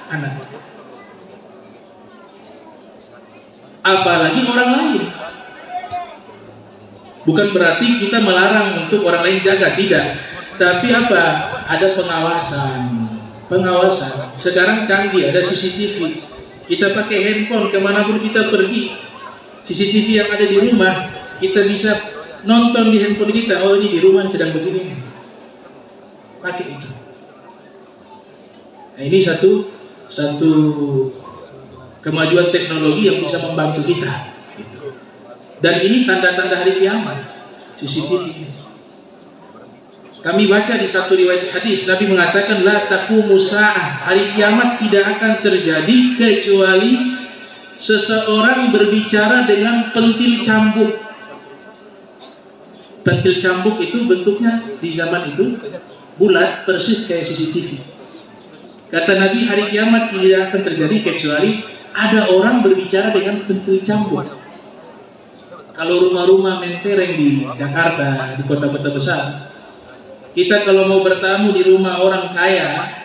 anak. Apalagi orang lain. Bukan berarti kita melarang untuk orang lain jaga, tidak. Tapi apa? Ada pengawasan. Sekarang canggih, ada CCTV. Kita pakai handphone kemanapun kita pergi. CCTV yang ada di rumah, kita bisa nonton di handphone kita. Oh, ini di rumah sedang begini. Pakai itu. Nah, ini satu kemajuan teknologi yang bisa membantu kita. Dan ini tanda-tanda hari kiamat, CCTV. Kami baca di satu riwayat hadis, Nabi mengatakan la taqumu sa'ah, hari kiamat tidak akan terjadi kecuali seseorang berbicara dengan pentil cambuk. Pentil cambuk itu bentuknya di zaman itu bulat, persis kayak CCTV. Kata Nabi, hari kiamat tidak akan terjadi kecuali ada orang berbicara dengan pentil cambuk. Kalau rumah-rumah mentereng di Jakarta, di kota-kota besar, kita kalau mau bertamu di rumah orang kaya,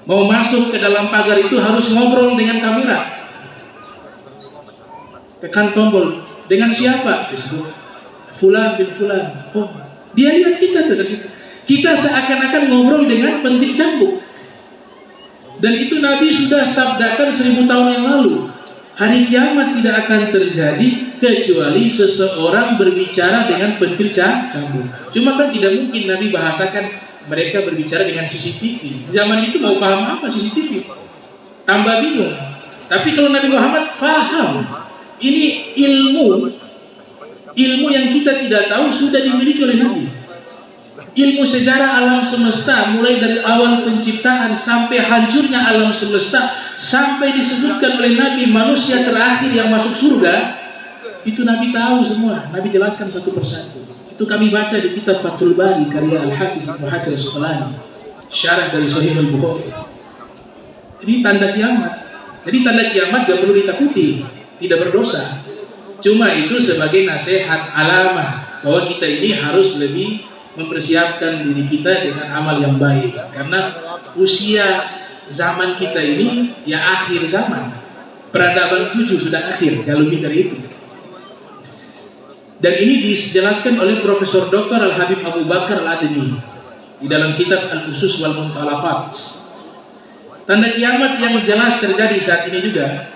mau masuk ke dalam pagar itu harus ngobrol dengan kamera. Tekan tombol, dengan siapa? Fulan bin Fulan. Oh, dia lihat kita tuh dari situ. Kita seakan-akan ngobrol dengan pentil cambuk. Dan itu Nabi sudah sabdakan 1000 tahun yang lalu. Hari kiamat tidak akan terjadi kecuali seseorang berbicara dengan pentil cambuk. Cuma kan tidak mungkin Nabi bahasakan mereka berbicara dengan CCTV. Zaman itu mau paham apa CCTV? Tambah bingung. Tapi kalau Nabi Muhammad paham, ini ilmu yang kita tidak tahu sudah dimiliki oleh Nabi. Ilmu sejarah alam semesta, mulai dari awal penciptaan sampai hancurnya alam semesta, sampai disebutkan oleh Nabi manusia terakhir yang masuk surga, itu Nabi tahu semua. Nabi jelaskan satu persatu. Itu kami baca di kitab Fathul Bari karya Al-Hafiz Ibnu Hajar Asqalani, syarah dari Sahih Al-Bukhari. Ini tanda kiamat. Jadi tanda kiamat gak perlu ditakuti, tidak berdosa. Cuma itu sebagai nasihat alamah bahwa kita ini harus lebih mempersiapkan diri kita dengan amal yang baik, karena usia zaman kita ini ya akhir zaman, peradaban 7 sudah akhir, gak lebih dari itu. Dan ini dijelaskan oleh Profesor Dr. Al-Habib Abu Bakar Al-Admi di dalam kitab Al-Usus wal Muntalafat. Tanda kiamat yang jelas terjadi saat ini juga,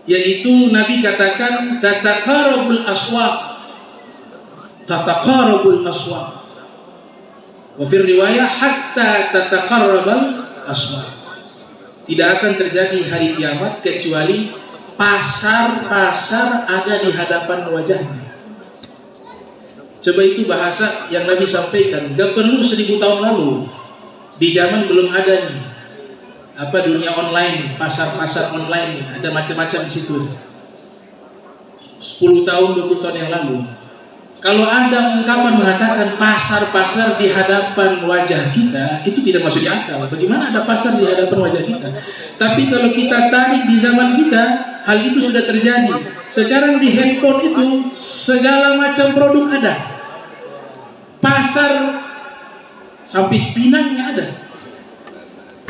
yaitu Nabi katakan tataqarabul aswaq. Wa fi riwayah hatta tataqarrabal aswaq. Tidak akan terjadi hari kiamat kecuali pasar-pasar ada di hadapan wajahnya. Coba itu bahasa yang Nabi sampaikan, gak perlu 1000 tahun lalu. Di zaman belum ada nih dunia online, pasar-pasar online, ada macam-macam di situ. 10 tahun, 20 tahun yang lalu, kalau ada ungkapan mengatakan pasar-pasar di hadapan wajah kita, itu tidak masuk di akal. Bagaimana ada pasar di hadapan wajah kita? Tapi kalau kita tarik di zaman kita, hal itu sudah terjadi. Sekarang di handphone itu segala macam produk ada. Pasar sampai Pinangnya ada.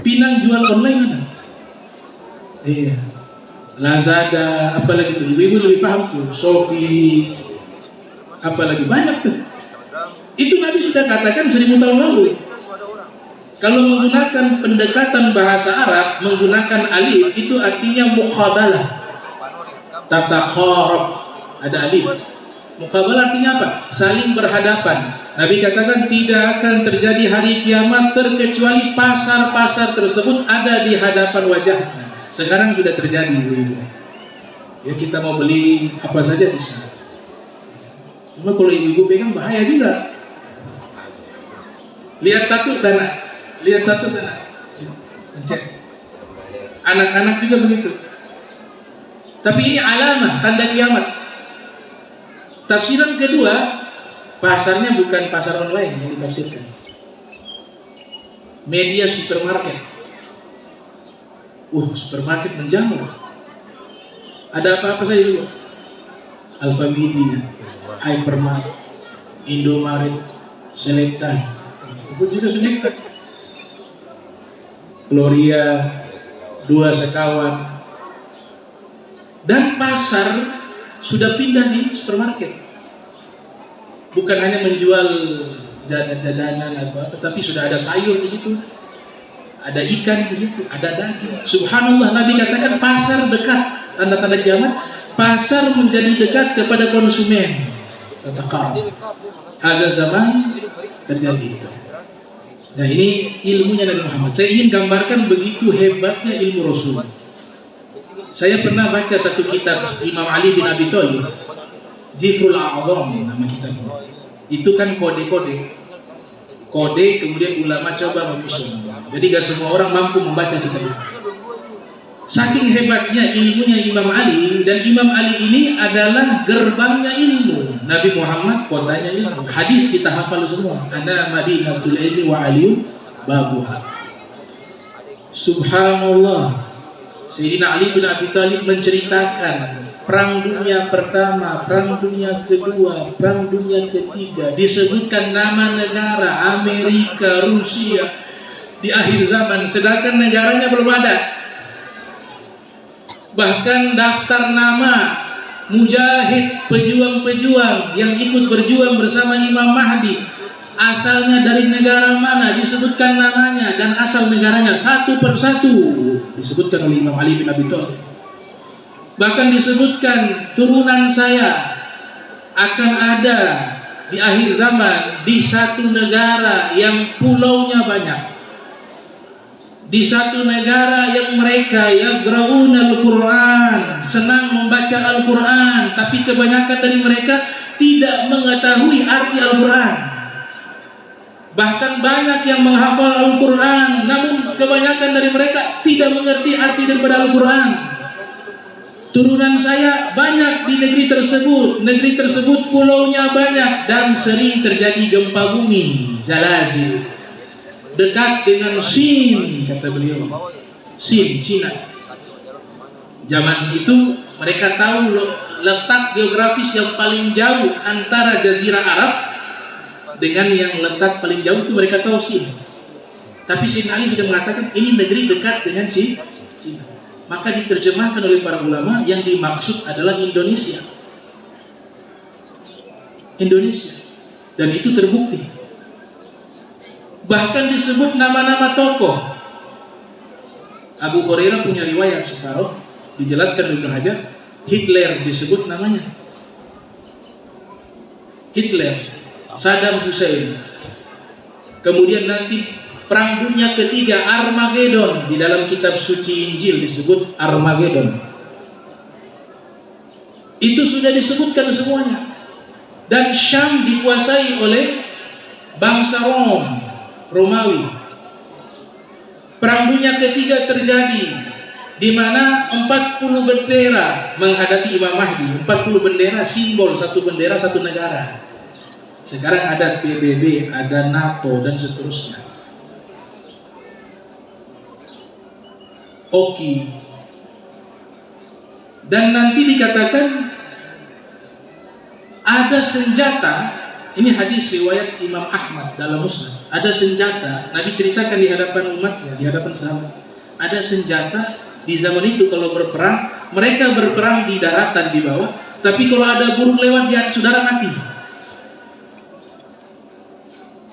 Pinang jual online ada. Iya. Lazada, apalagi itu. Ibu-ibu lebih paham tuh. Shopee, apalagi banyak tuh. Itu Nabi sudah katakan 1000 tahun lalu. Kalau menggunakan pendekatan bahasa Arab, menggunakan alif, itu artinya muqabalah. Tataqarab, ada alif. Muqabalah artinya apa? Saling berhadapan. Nabi katakan tidak akan terjadi hari kiamat terkecuali pasar-pasar tersebut ada di hadapan wajahnya. Sekarang sudah terjadi. Ya, kita mau beli apa saja bisa. Cuma kalau ibu-ibu pegang bahaya juga. Lihat satu sana. Anak-anak juga begitu. Tapi ini alamah, tanda kiamat. Tafsiran kedua, pasarnya bukan pasar online yang ditafsirkan. Media supermarket. Supermarket menjamur. Ada apa-apa saja juga. Alfamidi, Hypermart, Indomaret, Selecta. Sebut juga Selecta. Gloria, Dua Sekawan. Dan pasar sudah pindah di supermarket. Bukan hanya menjual jajanan atau apa, tetapi sudah ada sayur di situ, ada ikan di situ, ada daging. Subhanallah, Nabi katakan pasar dekat, tanda-tanda kiamat, pasar menjadi dekat kepada konsumen. Katakan, hazal zaman terjadi itu. Nah, ini ilmunya Nabi Muhammad. Saya ingin gambarkan begitu hebatnya ilmu Rasul. Saya pernah baca satu kitab Imam Ali bin Abi Thalib, Jifrul A'zam nama kitabnya. Itu kan kode-kode, kemudian ulama coba menyusun. Jadi gak semua orang mampu membaca kitab itu. Saking hebatnya ilmunya Imam Ali, dan Imam Ali ini adalah gerbangnya ilmu. Nabi Muhammad kotanya ilmu. Hadis kita hafal semua. Ana Madinatul Ilmi wa Aliyu babuha. Subhanallah. Sayyidina Ali bin Abi Thalib menceritakan Perang Dunia Pertama, Perang Dunia Kedua, Perang Dunia Ketiga. Disebutkan nama negara Amerika, Rusia di akhir zaman, sedangkan negaranya belum ada. Bahkan daftar nama mujahid, pejuang-pejuang yang ikut berjuang bersama Imam Mahdi, asalnya dari negara mana, disebutkan namanya dan asal negaranya satu persatu disebutkan oleh Imam Ali bin Abi Thalib. Bahkan disebutkan turunan saya akan ada di akhir zaman di satu negara yang pulaunya banyak, di satu negara yang mereka yaqra'una al-Quran, senang membaca Al-Quran, tapi kebanyakan dari mereka tidak mengetahui arti Al-Quran. Bahkan banyak yang menghafal Al-Quran, namun kebanyakan dari mereka tidak mengerti arti daripada Al-Quran. Turunan saya banyak di negeri tersebut pulaunya banyak dan sering terjadi gempa bumi, zalazil. Dekat dengan Sin, kata beliau. Sin, Cina. Zaman itu mereka tahu letak geografis yang paling jauh antara Jazirah Arab dengan yang letak paling jauh itu mereka tahu Sin. Tapi Sin Ali sudah mengatakan ini negeri dekat dengan Cina. Maka diterjemahkan oleh para ulama yang dimaksud adalah Indonesia. Indonesia, dan itu terbukti. Bahkan disebut nama-nama tokoh. Abu Hurairah punya riwayat separuh, dijelaskan Ibnu Hajar, Hitler disebut namanya. Hitler, Saddam Hussein. Kemudian nanti perang dunia ketiga, Armageddon, di dalam kitab suci Injil disebut Armageddon. Itu sudah disebutkan semuanya. Dan Syam dikuasai oleh bangsa Romawi. Perang dunia ketiga terjadi, di mana 40 bendera menghadapi Imam Mahdi. 40 bendera, simbol satu bendera satu negara. Sekarang ada PBB, ada NATO, dan seterusnya. Oki. Dan nanti dikatakan ada senjata. Ini hadis riwayat Imam Ahmad dalam Musnad. Ada senjata, Nabi ceritakan di hadapan umatnya, di hadapan sahabat. Ada senjata di zaman itu kalau berperang, mereka berperang di daratan di bawah, tapi kalau ada burung lewat di atas saudara mati.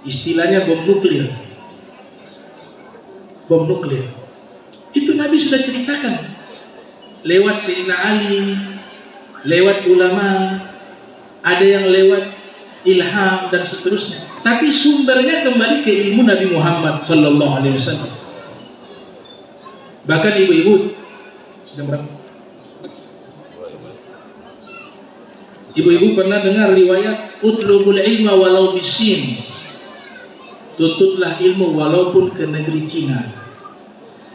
Istilahnya bom nuklir. Bom nuklir. Itu Nabi sudah ceritakan. Lewat Sayyidina Ali, lewat ulama, ada yang lewat ilham dan seterusnya. Tapi sumbernya kembali ke ilmu Nabi Muhammad sallallahu alaihi wasallam. Bahkan ibu-ibu sudah berapa? Ibu-ibu pernah dengar riwayat utlubul ilma walau bisin. Tuntutlah ilmu walaupun ke negeri Cina.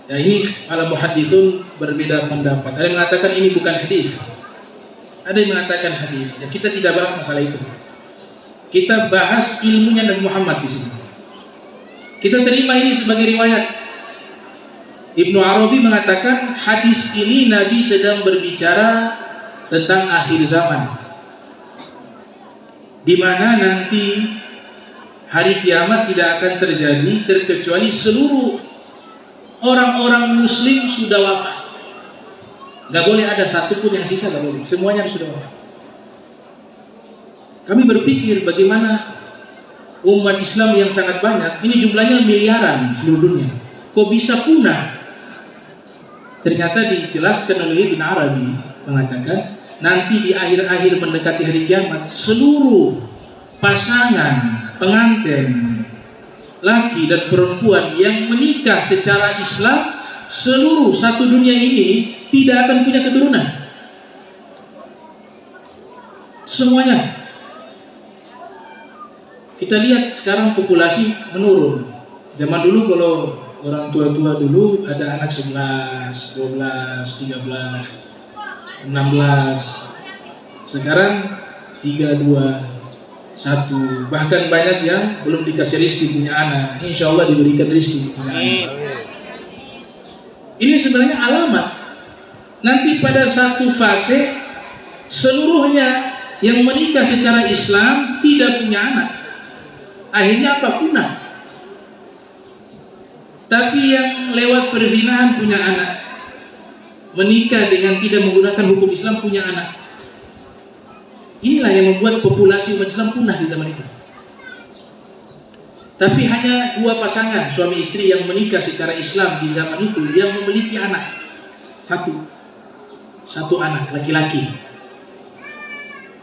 Ya, ini para muhadithun berbeda pendapat. Ada yang mengatakan ini bukan hadis. Ada yang mengatakan hadis. Ya, kita tidak bahas masalah itu. Kita bahas ilmunya Nabi Muhammad di sini. Kita terima ini sebagai riwayat. Ibnu Arabi mengatakan hadis ini Nabi sedang berbicara tentang akhir zaman, di mana nanti hari kiamat tidak akan terjadi terkecuali seluruh orang-orang Muslim sudah wafat. Gak boleh ada satupun yang sisa, gak boleh. Semuanya sudah wafat. Kami berpikir bagaimana umat Islam yang sangat banyak, ini jumlahnya miliaran seluruh dunia, kok bisa punah? Ternyata dijelaskan oleh Ibn Arabi, mengatakan nanti di akhir-akhir mendekati hari kiamat, seluruh pasangan pengantin laki dan perempuan yang menikah secara Islam seluruh satu dunia ini tidak akan punya keturunan. Semuanya. Kita lihat sekarang populasi menurun. Zaman dulu kalau orang tua-tua dulu ada anak 11, 12, 13, 16. Sekarang 3, 2, 1. Bahkan banyak yang belum dikasih rezeki punya anak. Insya Allah diberikan rezeki punya anak. Ini sebenarnya alamat. Nanti pada satu fase seluruhnya yang menikah secara Islam tidak punya anak. Akhirnya apa? Punah. Tapi yang lewat perzinahan punya anak, menikah dengan tidak menggunakan hukum Islam punya anak. Inilah yang membuat populasi umat Islam punah di zaman itu. Tapi hanya 2 pasangan suami istri yang menikah secara Islam di zaman itu yang memiliki anak. Satu anak laki-laki.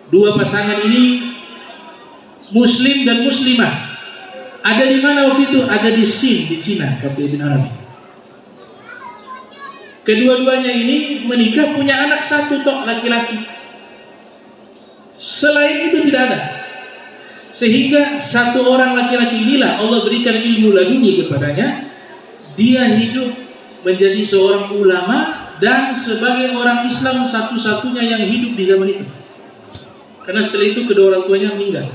2 pasangan ini Muslim dan Muslimah. Ada di mana waktu itu? Ada di Sin, di Cina, kata Ibn Arabi. Kedua-duanya ini menikah punya anak 1 tok laki-laki. Selain itu tidak ada. Sehingga 1 orang laki-laki inilah Allah berikan ilmu laduni kepadanya. Dia hidup menjadi seorang ulama dan sebagai orang Islam satu-satunya yang hidup di zaman itu. Karena setelah itu kedua orang tuanya meninggal.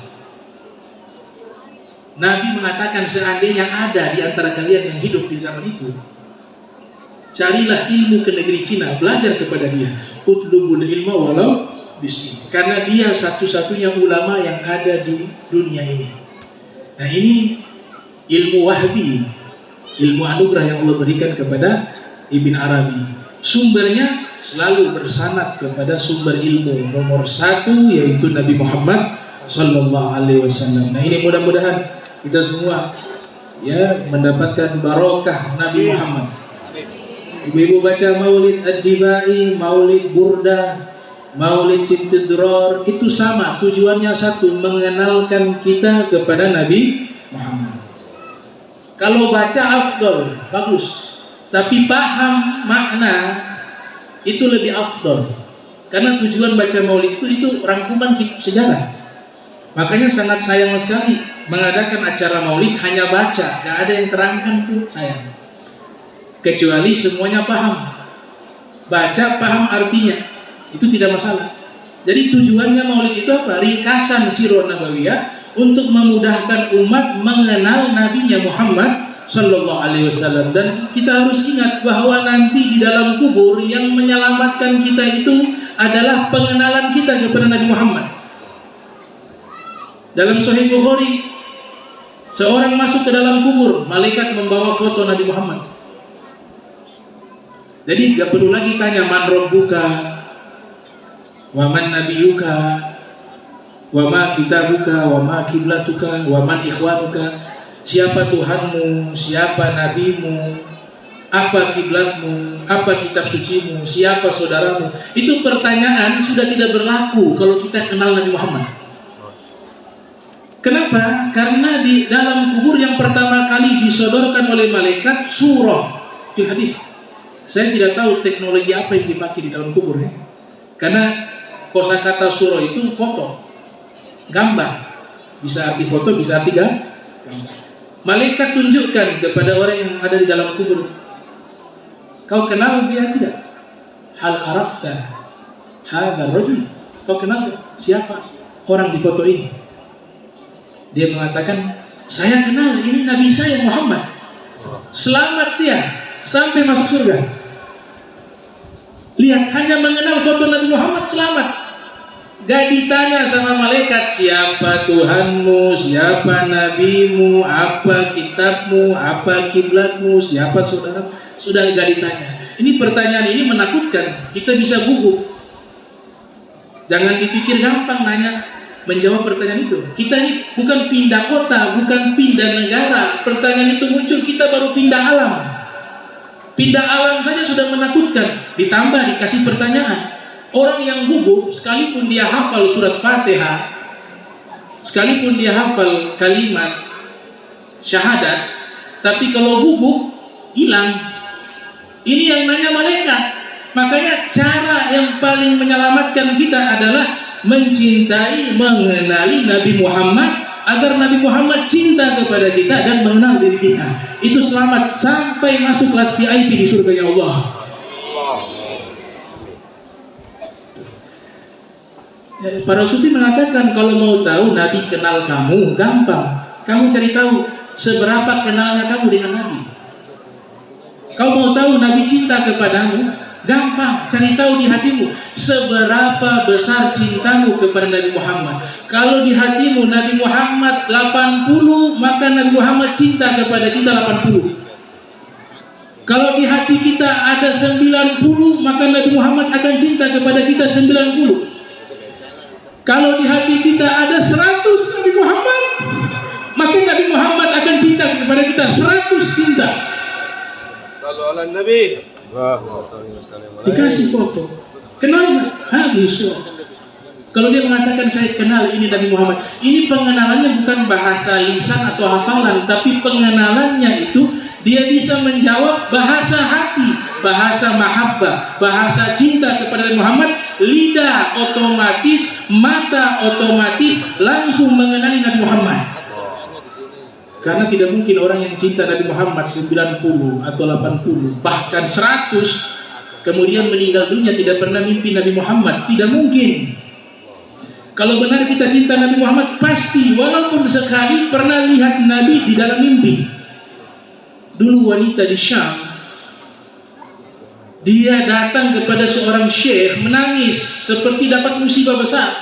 Nabi mengatakan seandainya ada di antara kalian yang hidup di zaman itu, carilah ilmu ke negeri Cina, belajar kepada dia. Utlubul ilma walau bisin. Karena dia satu-satunya ulama yang ada di dunia ini. Nah, ini ilmu wahbi, ilmu anugerah yang Allah berikan kepada Ibn Arabi. Sumbernya selalu bersanad kepada sumber ilmu nomor 1, yaitu Nabi Muhammad Sallallahu Alaihi Wasallam. Nah ini mudah-mudahan kita semua ya mendapatkan barokah Nabi Muhammad. Ibu-ibu baca Maulid Ad-Dibai, Maulid Burdah, Maulid Sintidror, itu sama, tujuannya satu, mengenalkan kita kepada Nabi Muhammad. Kalau baca afdol, bagus, tapi paham makna itu lebih afdol. Karena tujuan baca Maulid itu rangkuman sejarah. Makanya sangat sayang sekali mengadakan acara Maulid hanya baca, gak ada yang terangkan tuh, sayang. Kecuali semuanya paham, baca paham artinya, itu tidak masalah. Jadi tujuannya Maulid itu apa? Ringkasan sirah nabawiyah untuk memudahkan umat mengenal Nabinya Muhammad Sallallahu Alaihi Wasallam. Dan kita harus ingat bahwa nanti di dalam kubur yang menyelamatkan kita itu adalah pengenalan kita kepada Nabi Muhammad. Dalam Sahih Bukhari, seorang masuk ke dalam kubur, malaikat membawa foto Nabi Muhammad. Jadi gak perlu lagi tanya man rabbuka, wa man nabiyuka, wa ma kitabuka, wa ma kiblatuka, wa man ikhwanuka. Siapa Tuhanmu, siapa nabimu, apa kiblatmu, apa kitab sucimu, siapa saudaramu. Itu pertanyaan sudah tidak berlaku kalau kita kenal Nabi Muhammad. Kenapa? Karena di dalam kubur yang pertama kali disodorkan oleh malaikat surah di hadis. Saya tidak tahu teknologi apa yang dipakai di dalam kubur ya. Karena kosakata surah itu foto, gambar. Bisa arti foto, bisa arti gambar. Malaikat tunjukkan kepada orang yang ada di dalam kubur. Kau kenal dia tidak? Hal arafta hadza rajul. Kau kenal siapa orang di foto ini? Dia mengatakan, saya kenal, ini Nabi saya Muhammad. Selamat dia sampai masuk surga. Lihat, hanya mengenal foto Nabi Muhammad selamat. Gak ditanya sama malaikat siapa Tuhanmu, siapa nabimu, apa kitabmu, apa kiblatmu, siapa saudara. Sudah gak ditanya. Ini pertanyaan ini menakutkan. Kita bisa gugup. Jangan dipikir gampang nanya menjawab pertanyaan itu. Kita ini bukan pindah kota, bukan pindah negara. Pertanyaan itu muncul, kita baru pindah alam. Pindah alam saja sudah menakutkan. Ditambah dikasih pertanyaan. Orang yang gugup, sekalipun dia hafal surat Fatihah, sekalipun dia hafal kalimat syahadat, tapi kalau gugup, hilang. Ini yang nanya malaikat. Makanya cara yang paling menyelamatkan kita adalah mencintai, mengenali Nabi Muhammad, agar Nabi Muhammad cinta kepada kita dan mengenal diri kita. Itu selamat sampai masuk kelas VIP di surganya Allah. Para sufi mengatakan kalau mau tahu Nabi kenal kamu, gampang. Kamu cari tahu seberapa kenalnya kamu dengan Nabi. Kau mau tahu Nabi cinta kepadamu, gampang, cari tahu di hatimu seberapa besar cintamu kepada Nabi Muhammad. Kalau di hatimu Nabi Muhammad 80, maka Nabi Muhammad cinta kepada kita 80. Kalau di hati kita ada 90, maka Nabi Muhammad akan cinta kepada kita 90. Kalau di hati kita ada 100 Nabi Muhammad, maka Nabi Muhammad akan cinta kepada kita 100 cinta. Kalau ala Nabi dikasih foto, kenal habis. Kalau dia mengatakan saya kenal ini Nabi Muhammad, ini pengenalannya bukan bahasa lisan atau hafalan, tapi pengenalannya itu dia bisa menjawab bahasa hati, bahasa mahabbah, bahasa cinta kepada Nabi Muhammad. Lidah otomatis, mata otomatis langsung mengenali Nabi Muhammad. Karena tidak mungkin orang yang cinta Nabi Muhammad 90 atau 80 bahkan 100 kemudian meninggal dunia tidak pernah mimpi Nabi Muhammad. Tidak mungkin. Kalau benar kita cinta Nabi Muhammad, pasti walaupun sekali pernah lihat Nabi di dalam mimpi. Dulu wanita di Syam, dia datang kepada seorang syekh menangis seperti dapat musibah besar.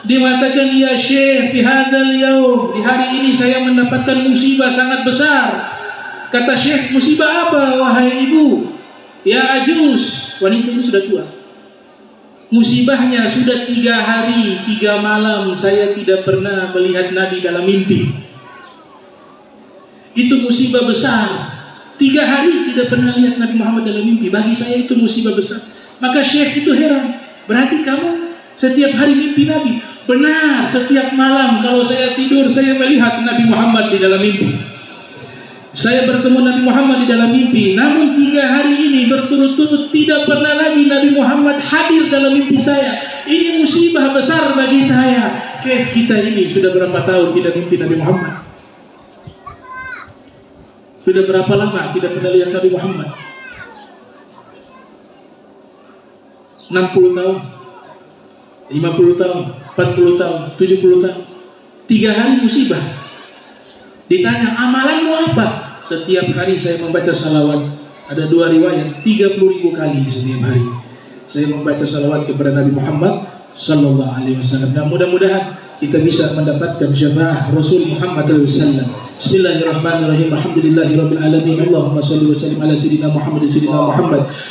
Dia mengatakan, ya syekh, fi hadzal yaum, di hari ini saya mendapatkan musibah sangat besar. Kata syekh, musibah apa wahai ibu? Ya ajuz, wanita itu sudah tua. Musibahnya sudah 3 hari 3 malam saya tidak pernah melihat Nabi dalam mimpi. Itu musibah besar. 3 hari tidak pernah lihat Nabi Muhammad dalam mimpi. Bagi saya itu musibah besar. Maka Syekh itu heran. Berarti kamu setiap hari mimpi Nabi? Benar, setiap malam kalau saya tidur saya melihat Nabi Muhammad di dalam mimpi. Saya bertemu Nabi Muhammad di dalam mimpi. Namun 3 hari ini berturut-turut tidak pernah lagi Nabi Muhammad hadir dalam mimpi saya. Ini musibah besar bagi saya. Kita ini sudah berapa tahun tidak mimpi Nabi Muhammad? Sudah berapa lama tidak pernah lihat Nabi Muhammad? 60 tahun, 50 tahun, 40 tahun, 70 tahun. 3 hari musibah. Ditanya, amalanmu apa? Setiap hari saya membaca salawat. Ada 2 riwayat, 30.000 kali setiap hari saya membaca salawat kepada Nabi Muhammad sallallahu alaihi wasallam. Nah, mudah-mudahan kita bisa mendapatkan syafaat Rasul Muhammad sallallahu alaihi wasallam. Bismillahirrahmanirrahim. Alhamdulillahirabbil alamin. Allahumma shalli wa sallim ala sayyidina Muhammad.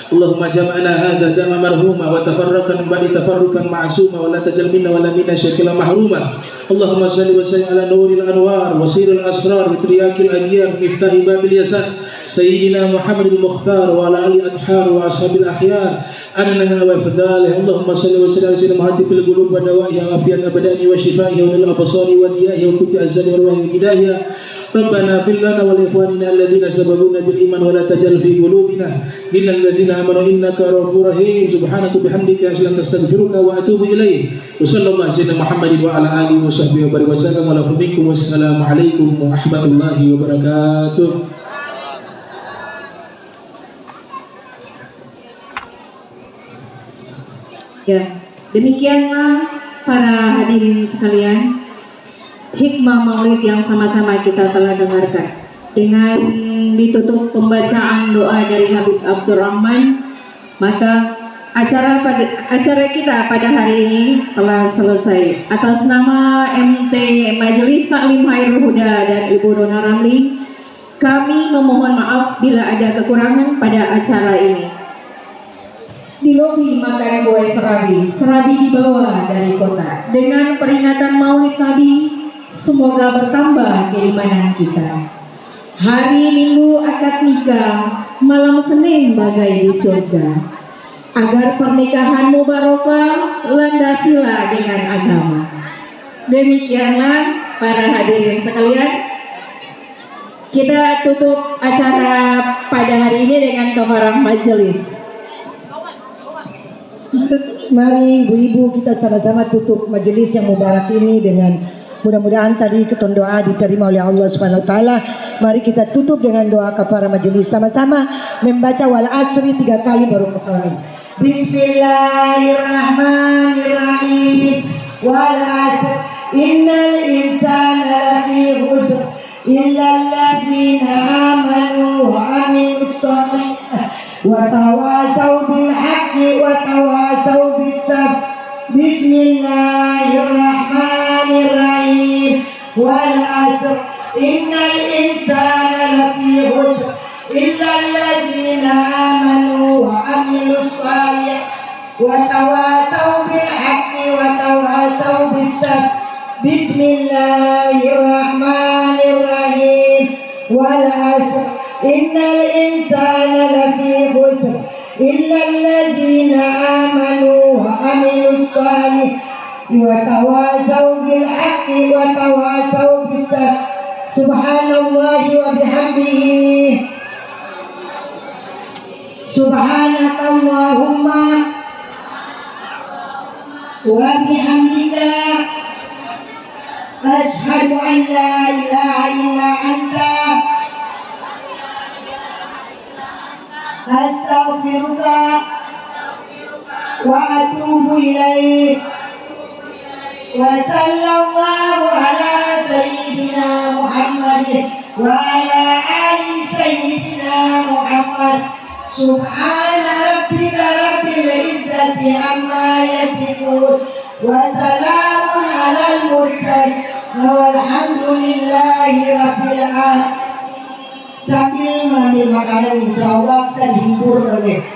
Allahumma jam'ana hadza jam'a marhuma wa tafarraqna ba'da tafarruqan ma'suma wa la tajal minna wa la minna syakila mahruma. Allahumma shalli wa sallim ala nuril anwar wa sirril asrar wa triyakil ayyam miftahi babil yasar sayyidina Muhammadil mukhtar wa ala ali athhar wa ashabil akhyar anana wa fadalih. Allahumma shalli wa sallim ala sayyidina Muhammad fil qulub wa dawa'iha wa afiyat abadani wa shifaiha wa lil absari wa diyahi wa kuti azali wa ruhi hidayah. ربنا اغفر لنا ولإخواننا الذين سبقونا بالإيمان ولا تجعل في قلوبنا غلا للذين آمنوا إنك رؤوف رحيم. سبحانك وبحمدك أشهد أن لا إله إلا أنت أستغفرك وأتوب إليك. وصلى الله على سيدنا محمد وعلى آله وصحبه وسلم. والسلام عليكم ورحمة الله وبركاته. Ya, demikianlah para hadirin sekalian, hikmah maulid yang sama-sama kita telah dengarkan. Dengan ditutup pembacaan doa dari Habib Abdurrahman, maka acara kita pada hari ini telah selesai. Atas nama MT Majelis Taklim Khairul Huda dan Ibu Dona Ramli, kami memohon maaf bila ada kekurangan pada acara ini. Di lobi makan kue serabi dibawa dari kota. Dengan peringatan Maulid Nabi, semoga bertambah keimanan kita. Hari Minggu akad nikah, malam Senin bagai di surga. Agar pernikahanmu barokah, landasilah dengan agama. Demikianlah para hadirin sekalian, kita tutup acara pada hari ini dengan kafarah majelis. Mari ibu-ibu kita sama-sama tutup majelis yang mubarak ini dengan mudah-mudahan tadi keton doa diterima oleh Allah Subhanahu wa taala. Mari kita tutup dengan doa kafarah majelis, sama-sama membaca wal asri 3 kali baru kafarah. Bismillahirrahmanirrahim. Wal asr innal insana lafi khusr illa alladzina amanu wa amilus shalihat wa tawasaw bil haqqi wa tawasaw bis sabr. Bismillahirrahmanirrahim. Wal asr innal insana lafi khusr illa alladzina amanu wa amilus shalihat wa tawasaw bil haqqi wa tawasaw bis sabr. Bismillahirrahmanirrahim. Wal asr innal insana lafi khusr illa alladzina amanu wa amilus shalihat wa tawasaw bil haqqi wa tawasaw bis sabr. Subhanallahi wa bihamdihi, subhanakallahumma wa bihamdika, ashhadu an la ilaha illa anta, astaghfiruka wa atubu ilaik. Wa sallallahu ala sayyidina Muhammad wa ala ali sayyidina Muhammad. Subhana rabbika rabbil izzati amma yasifun wa salamun alal mursalin walhamdulillahi rabbil alamin. Sambil mengambil makanan, insyaallah kita dihibur oleh